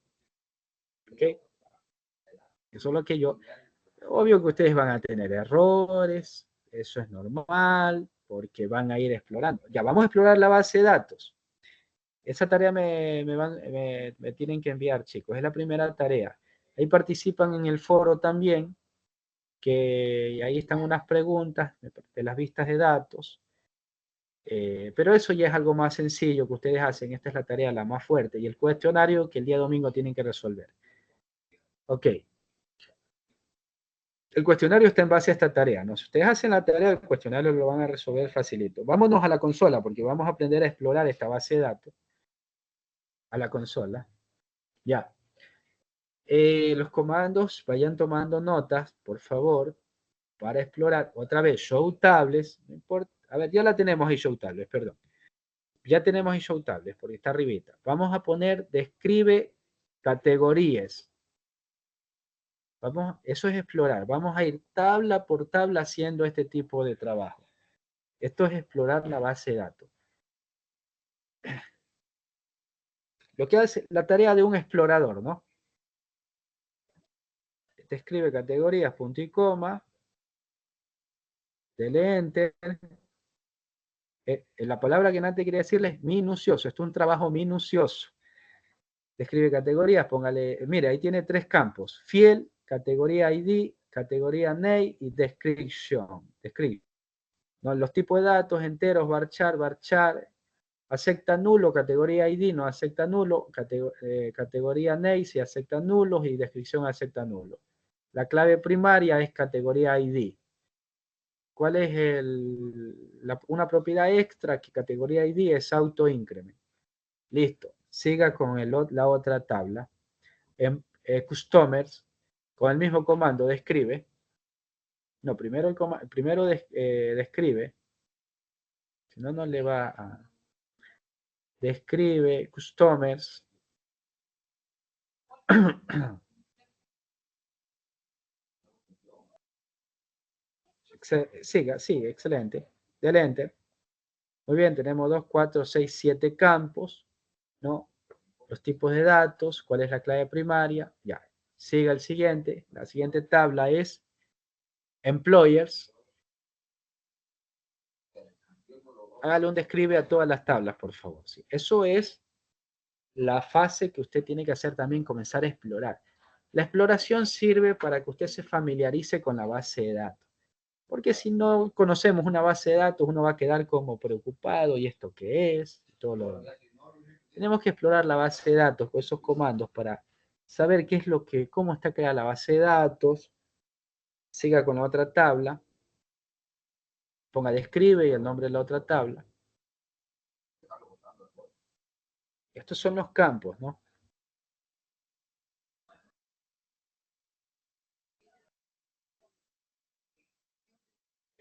¿Ok? Eso es lo que yo... Obvio que ustedes van a tener errores, eso es normal, porque van a ir explorando. Ya, vamos a explorar la base de datos. Esa tarea me tienen que enviar, chicos. Es la primera tarea. Ahí participan en el foro también, que ahí están unas preguntas de las vistas de datos. Pero eso ya es algo más sencillo que ustedes hacen. Esta es la tarea la más fuerte. Y el cuestionario que el día domingo tienen que resolver. Ok. El cuestionario está en base a esta tarea, ¿no? Si ustedes hacen la tarea, el cuestionario lo van a resolver facilito. Vámonos a la consola, porque vamos a aprender a explorar esta base de datos. A la consola. Ya. Los comandos, vayan tomando notas, por favor, para explorar. Otra vez, show tables. No importa. A ver, ya la tenemos ahí, show tables, perdón. Ya tenemos ahí show tables, porque está arribita. Vamos a poner, describe categorías. Eso es explorar. Vamos a ir tabla por tabla haciendo este tipo de trabajo. Esto es explorar la base de datos. Lo que hace la tarea de un explorador, ¿no? Te escribe categorías, punto y coma, dele enter. La palabra que Nate quería decirle es minucioso. Esto es un trabajo minucioso. Describe categorías, póngale, mire, ahí tiene 3 campos. Field, categoría ID, categoría name y description. ¿No? Los tipos de datos, enteros, varchar, acepta nulo, categoría ID no acepta nulo, categoría name si acepta nulos y descripción acepta nulo. La clave primaria es categoría ID. ¿Cuál es una propiedad extra que categoría ID es auto increment? Listo. Siga con la otra tabla. En customers, con el mismo comando describe. No, primero describe. Si no, no le va a... Describe customers. Sigue, excelente. Del enter. Muy bien, tenemos 2, 4, 6, 7 campos, ¿no? Los tipos de datos, cuál es la clave primaria, ya. Siga el siguiente. La siguiente tabla es employers. Hágale un describe a todas las tablas, por favor. ¿Sí? Eso es la fase que usted tiene que hacer también, comenzar a explorar. La exploración sirve para que usted se familiarice con la base de datos. Porque si no conocemos una base de datos, uno va a quedar como preocupado, ¿y esto qué es? Y todo lo demás. Tenemos que explorar la base de datos con esos comandos para saber qué es cómo está creada la base de datos. Siga con la otra tabla. Ponga describe y el nombre de la otra tabla. Estos son los campos, ¿no?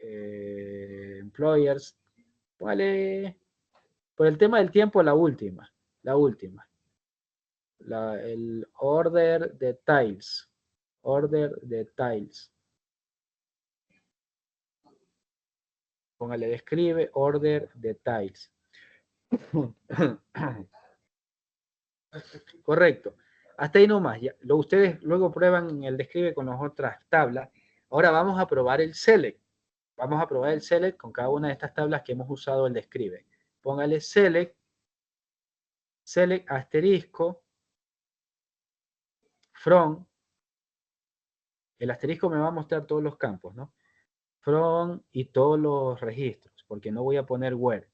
Employers. Vale. Por el tema del tiempo, la última. El order details. Order details. Póngale describe, order details. Correcto. Hasta ahí nomás. Ya. Ustedes luego prueban el describe con las otras tablas. Ahora vamos a probar el select. Vamos a probar el select con cada una de estas tablas que hemos usado el describe. Póngale select asterisco, from. El asterisco me va a mostrar todos los campos, ¿no? From y todos los registros, porque no voy a poner where.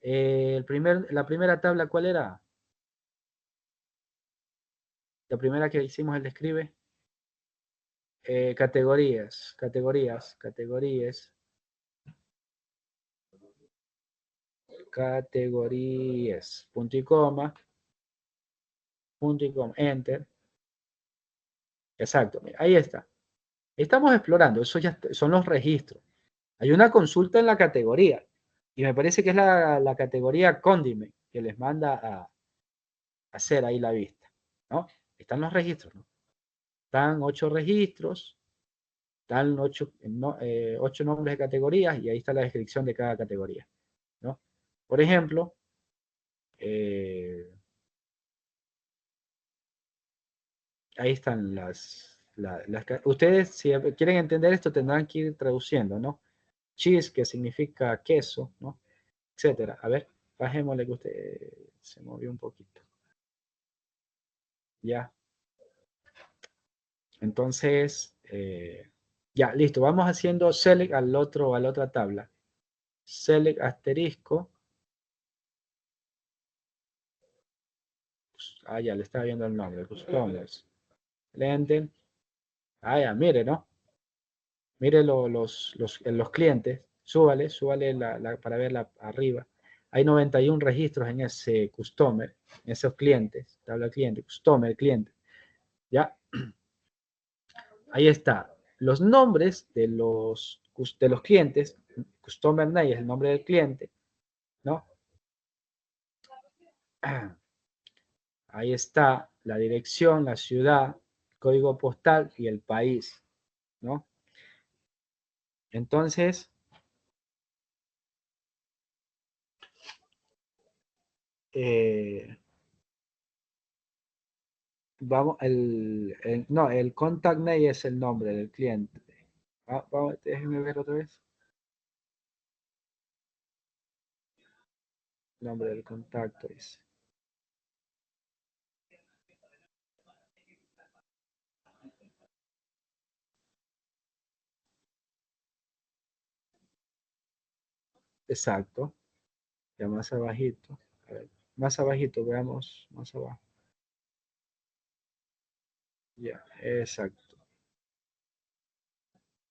La primera tabla, ¿cuál era? La primera que hicimos, él escribe. Categorías. Categorías, punto y coma, enter. Exacto, mira, ahí está. Estamos explorando, eso ya son los registros. Hay una consulta en la categoría, y me parece que es la categoría Condiment, que les manda a hacer ahí la vista, ¿no? Están los registros, ¿no? Están 8 registros, están 8 nombres de categorías, y ahí está la descripción de cada categoría, ¿no? Por ejemplo, ahí están ustedes, si quieren entender esto, tendrán que ir traduciendo, ¿no? Cheese, que significa queso, ¿no? Etcétera. A ver, bajémosle que usted se movió un poquito. Ya. Entonces, ya, listo. Vamos haciendo select a la otra tabla. Select asterisco. Ya, le estaba viendo el nombre. Customers. Lenden. Ya, mire, ¿no? Mire los clientes. Súbale para verla arriba. Hay 91 registros en ese customer, en esos clientes. Tabla cliente, customer, cliente. ¿Ya? Ahí está. Los nombres de los clientes, customer name es el nombre del cliente, ¿no? Ahí está la dirección, la ciudad, código postal y el país, ¿no? Entonces, vamos, el contact name es el nombre del cliente. Déjenme ver otra vez. Nombre del contacto dice. Exacto. Ya más abajito. A ver, más abajito, veamos, más abajo. Ya, exacto.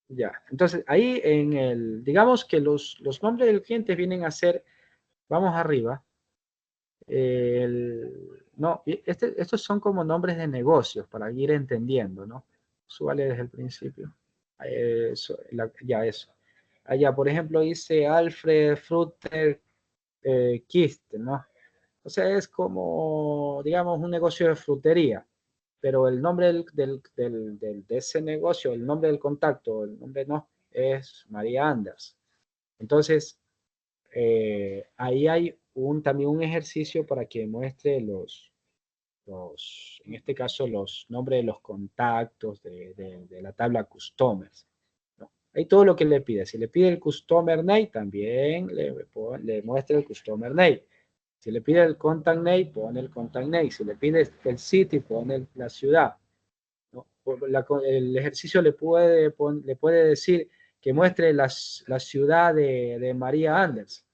Ya, entonces ahí digamos que los nombres del cliente vienen a ser, vamos arriba, no, estos son como nombres de negocios para ir entendiendo, ¿no? Súbale desde el principio. Ya eso. Allá, por ejemplo, dice Alfred Frutter Kist, ¿no? O sea, es como, digamos, un negocio de frutería, pero el nombre de ese negocio, el nombre del contacto, el nombre no, es María Anders. Entonces, ahí hay también un ejercicio para que muestre en este caso, los nombres de los contactos de la tabla customers, ¿no? Ahí todo lo que le pide. Si le pide el customer name, también le muestra el customer name. Si le pide el contact name, pone el contact name. Si le pide el city, pone la ciudad, ¿no? El ejercicio le puede decir que muestre la ciudad de María Anders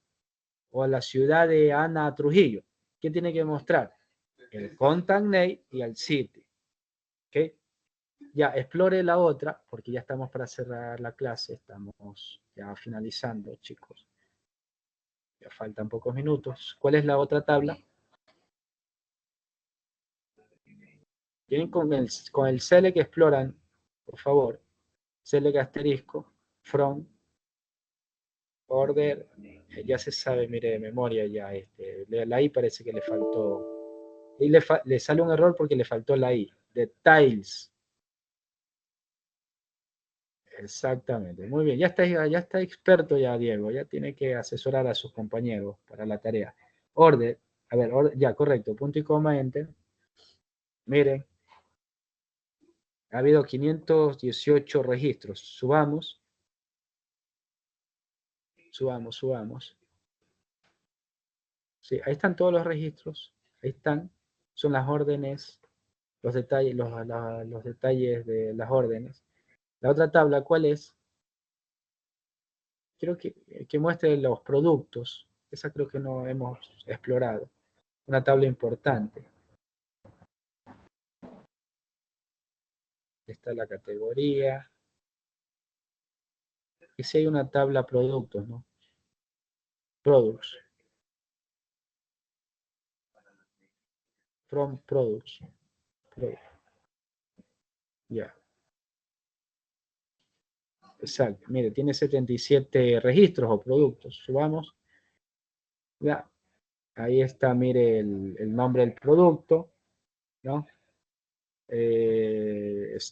o la ciudad de Ana Trujillo. ¿Qué tiene que mostrar? El contact name y el city. ¿Ok? Ya, explore la otra, porque ya estamos para cerrar la clase. Estamos ya finalizando, chicos. Ya faltan pocos minutos. ¿Cuál es la otra tabla? Tienen con el select que exploran, por favor. Select asterisco, from, order, ya se sabe, mire, de memoria ya, la I parece que le faltó, y le sale un error porque le faltó la I, details. Exactamente, muy bien, ya está experto ya, Diego, ya tiene que asesorar a sus compañeros para la tarea. Order, a ver, ya, correcto, punto y coma, enter. Miren, ha habido 518 registros, subamos. Sí, ahí están todos los registros, ahí están, son las órdenes, los detalles, los detalles de las órdenes. La otra tabla, ¿cuál es? Quiero que muestre los productos, esa creo que no hemos explorado, una tabla importante. está la categoría. Y si hay una tabla productos, ¿no? Products. From products. Ya. Exacto. Mire, tiene 77 registros o productos. Subamos. Ya. Ahí está, mire, el nombre del producto, ¿no? Está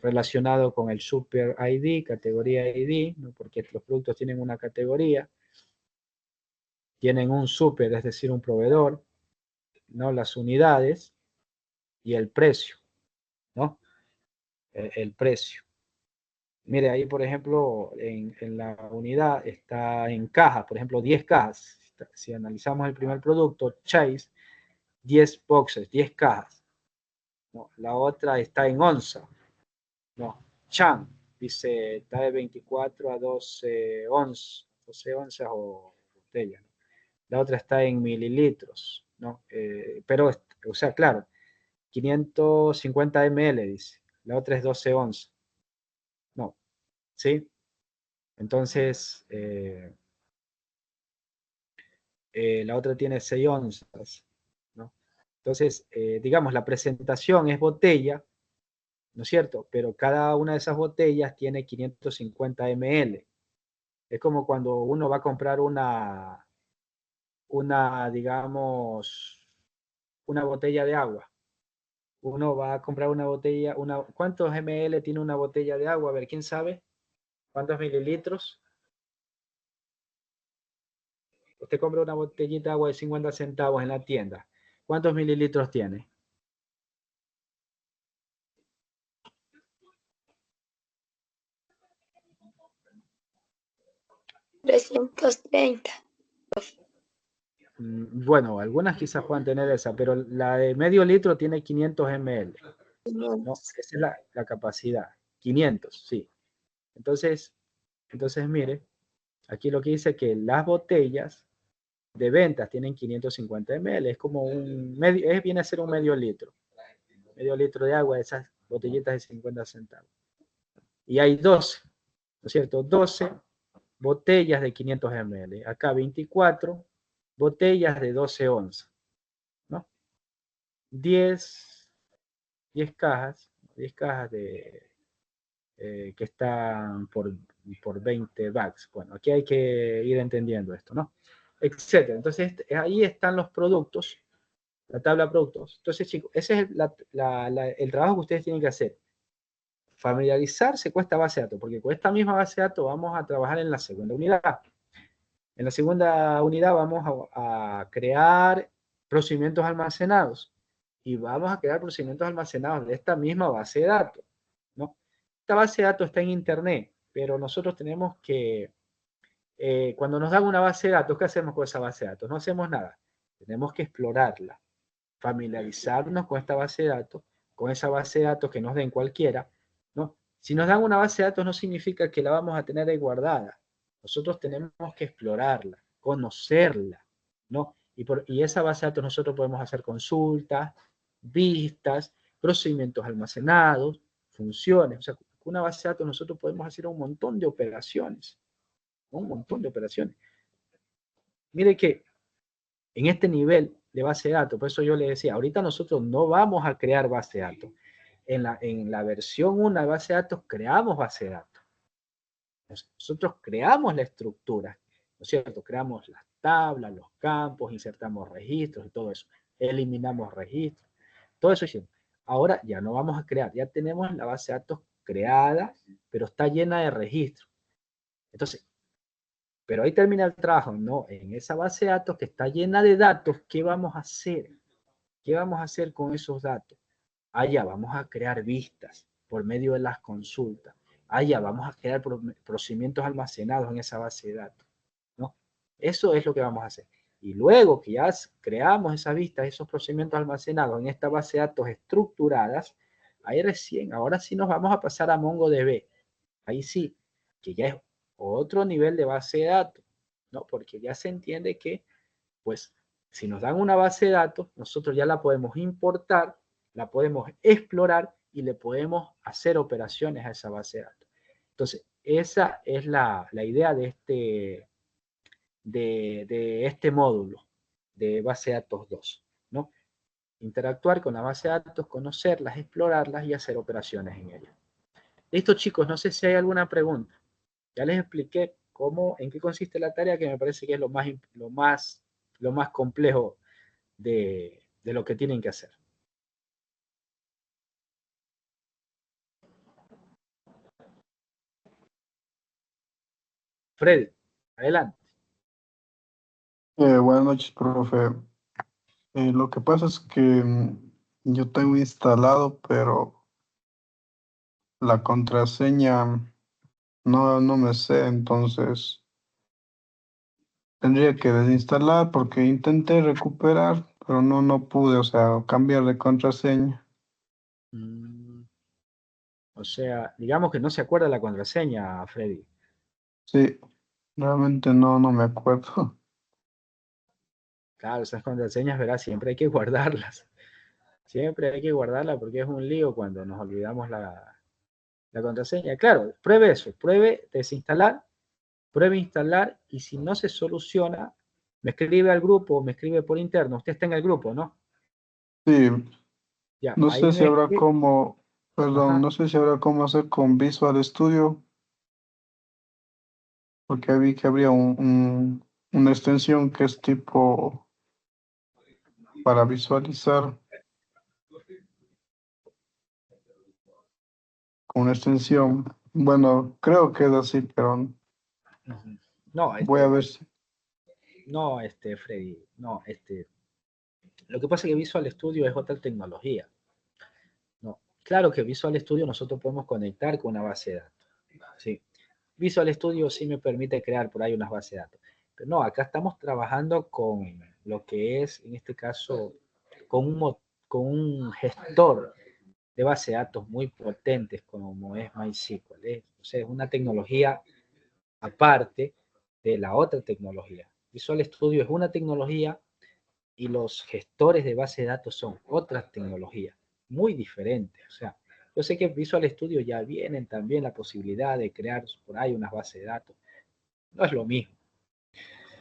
relacionado con el Super ID, categoría ID, ¿no? Porque los productos tienen una categoría, tienen un super, es decir, un proveedor, ¿no? Las unidades y el precio, ¿no? El precio. Mire, ahí, por ejemplo, en la unidad está en cajas, por ejemplo, 10 cajas. Si analizamos el primer producto, Chase, 10 boxes, 10 cajas. ¿No? La otra está en onza, ¿no? Chan, dice, está de 24 a 12 onzas, 12 onzas o botella, ¿no? La otra está en mililitros, ¿no? Pero, o sea, claro, 550 ml, dice. La otra es 12 onzas. No, ¿sí? Entonces, la otra tiene 6 onzas, ¿no? Entonces, digamos, la presentación es botella, ¿no es cierto? Pero cada una de esas botellas tiene 550 ml. Es como cuando uno va a comprar digamos, una botella de agua. Uno va a comprar una botella, ¿cuántos ml tiene una botella de agua? A ver, ¿quién sabe? ¿Cuántos mililitros? Usted compra una botellita de agua de 50 centavos en la tienda. ¿Cuántos mililitros tiene? 330. Bueno, algunas quizás puedan tener esa, pero la de medio litro tiene 500 ml, ¿no? Esa es la capacidad. 500, sí. Entonces, mire, aquí lo que dice que las botellas de ventas tienen 550 ml, es como viene a ser un medio litro de agua, esas botellitas de 50 centavos. Y hay 12, ¿no es cierto? 12 botellas de 500 ml. Acá 24 botellas de 12 onzas, ¿no? 10 cajas de, que están por 20 bags. Bueno, aquí hay que ir entendiendo esto, ¿no? Etcétera. Entonces, ahí están los productos, la tabla de productos. Entonces, chicos, ese es el trabajo que ustedes tienen que hacer. Familiarizarse con esta base de datos, porque con esta misma base de datos vamos a trabajar en la segunda unidad. En la segunda unidad vamos a crear procedimientos almacenados y vamos a crear procedimientos almacenados de esta misma base de datos, ¿no? Esta base de datos está en internet, pero nosotros tenemos que, cuando nos dan una base de datos, ¿qué hacemos con esa base de datos? No hacemos nada. Tenemos que explorarla, familiarizarnos con esta base de datos, con esa base de datos que nos den cualquiera, ¿no? Si nos dan una base de datos no significa que la vamos a tener ahí guardada. Nosotros tenemos que explorarla, conocerla, ¿no? Y esa base de datos nosotros podemos hacer consultas, vistas, procedimientos almacenados, funciones. O sea, con una base de datos nosotros podemos hacer un montón de operaciones, ¿no? Un montón de operaciones. Mire que en este nivel de base de datos, por eso yo le decía, ahorita nosotros no vamos a crear base de datos. En la versión 1 de base de datos creamos base de datos. Nosotros creamos la estructura, ¿no es cierto? Creamos las tablas, los campos, insertamos registros y todo eso. Eliminamos registros, todo eso hicimos. Ahora ya no vamos a crear, ya tenemos la base de datos creada, pero está llena de registros. Entonces, pero ahí termina el trabajo, no, en esa base de datos que está llena de datos, ¿qué vamos a hacer? ¿Qué vamos a hacer con esos datos? Allá vamos a crear vistas por medio de las consultas. Allá vamos a crear procedimientos almacenados en esa base de datos, ¿no? Eso es lo que vamos a hacer. Y luego que ya creamos esas vistas, esos procedimientos almacenados en esta base de datos estructuradas, ahí recién, ahora sí nos vamos a pasar a MongoDB. Ahí sí, que ya es otro nivel de base de datos, ¿no? Porque ya se entiende que, pues, si nos dan una base de datos, nosotros ya la podemos importar, la podemos explorar y le podemos hacer operaciones a esa base de datos. Entonces, esa es la idea de este módulo de base de datos 2, ¿no? Interactuar con la base de datos, conocerlas, explorarlas y hacer operaciones en ellas. Listo, chicos, no sé si hay alguna pregunta. Ya les expliqué en qué consiste la tarea, que me parece que es lo más complejo de lo que tienen que hacer. Freddy, adelante. Buenas noches, profe. Lo que pasa es que yo tengo instalado, pero la contraseña no me sé, entonces tendría que desinstalar porque intenté recuperar, pero no pude, o sea, cambiar de contraseña. O sea, digamos que no se acuerda la contraseña, Freddy. Sí, realmente no me acuerdo. Claro, esas contraseñas, verás, siempre hay que guardarlas. Siempre hay que guardarlas porque es un lío cuando nos olvidamos la contraseña. Claro, pruebe eso, pruebe desinstalar, pruebe instalar, y si no se soluciona, me escribe al grupo, me escribe por interno. Usted está en el grupo, ¿no? Sí, Ya, no ahí sé si me habrá escribe. cómo, perdón, Ajá. no sé si habrá cómo hacer con Visual Studio, porque vi que habría una extensión que es tipo para visualizar con una extensión. Bueno, creo que es así, pero No, voy a ver si. Freddy, no, lo que pasa es que Visual Studio es otra tecnología. No, claro que Visual Studio nosotros podemos conectar con una base de datos. Sí. Visual Studio sí me permite crear por ahí unas bases de datos. Pero no, acá estamos trabajando con lo que es, en este caso, con un gestor de base de datos muy potentes como es MySQL. O sea, es una tecnología aparte de la otra tecnología. Visual Studio es una tecnología y los gestores de base de datos son otras tecnologías muy diferentes. O sea, yo sé que en Visual Studio ya vienen también la posibilidad de crear por ahí unas bases de datos. No es lo mismo,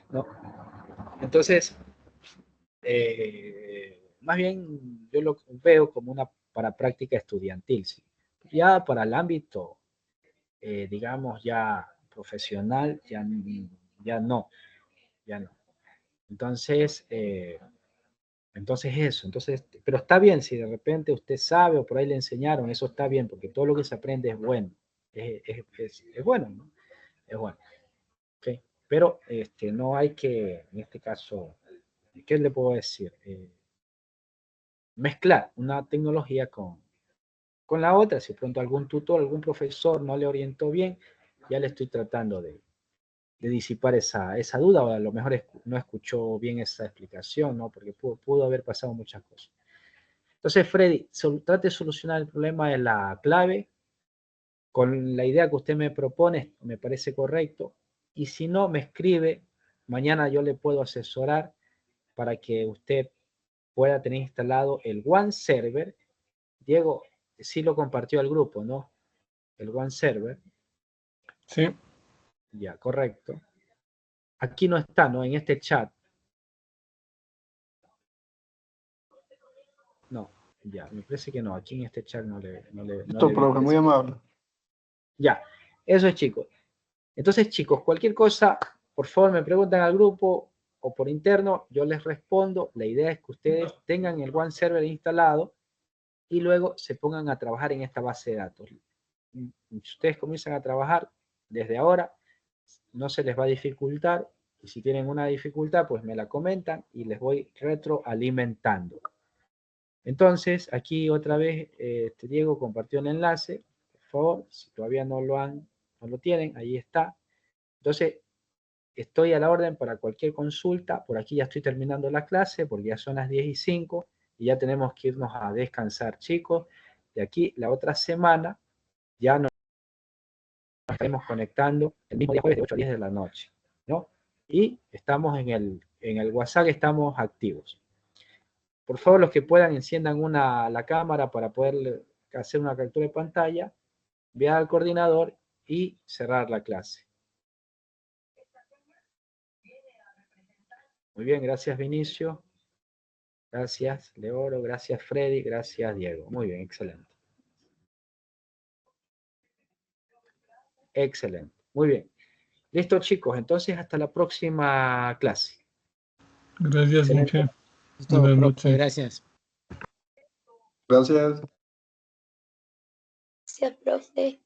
¿no? Entonces, más bien yo lo veo como una para práctica estudiantil, ¿sí? Ya para el ámbito, digamos, ya profesional, ya no. Entonces, pero está bien si de repente usted sabe o por ahí le enseñaron, eso está bien, porque todo lo que se aprende es bueno, es bueno, ¿no? Es bueno, ¿ok? Pero no hay que, en este caso, ¿qué le puedo decir? Mezclar una tecnología con la otra. Si pronto algún tutor, algún profesor no le orientó bien, ya le estoy tratando de disipar esa duda, o a lo mejor no escuchó bien esa explicación, ¿no? Porque pudo haber pasado muchas cosas. Entonces, Freddy, trate de solucionar el problema de la clave con la idea que usted me propone, me parece correcto, y si no, me escribe, mañana yo le puedo asesorar para que usted pueda tener instalado el One Server. Diego sí lo compartió al grupo, ¿no? El One Server. Sí. Ya, correcto. Aquí no está, ¿no? En este chat. No, ya, me parece que no. Aquí en este chat no Listo, le vi profe, muy presencia. amable. Ya, eso es, chicos. Entonces, chicos, cualquier cosa, por favor, me preguntan al grupo o por interno, yo les respondo. La idea es que ustedes tengan el One Server instalado y luego se pongan a trabajar en esta base de datos. Si ustedes comienzan a trabajar desde ahora, no se les va a dificultar, y si tienen una dificultad, pues me la comentan y les voy retroalimentando. Entonces, aquí otra vez, Diego compartió el enlace. Por favor, si todavía no lo tienen, ahí está. Entonces, estoy a la orden para cualquier consulta. Por aquí ya estoy terminando la clase porque ya son las 10:05 y ya tenemos que irnos a descansar, chicos. De aquí, la otra semana, ya nos estaremos conectando el mismo día jueves de 8 a 10 de la noche, ¿no? Y estamos en el WhatsApp, estamos activos. Por favor, los que puedan, enciendan la cámara para poder hacer una captura de pantalla, enviar al coordinador y cerrar la clase. Muy bien, gracias Vinicio. Gracias Leoro, gracias Freddy, gracias Diego. Muy bien, excelente. Excelente, muy bien. Listo chicos, entonces hasta la próxima clase. Gracias, Excelente. Inge. Listo, Buenas profe, noches. gracias. Gracias. Gracias, profe.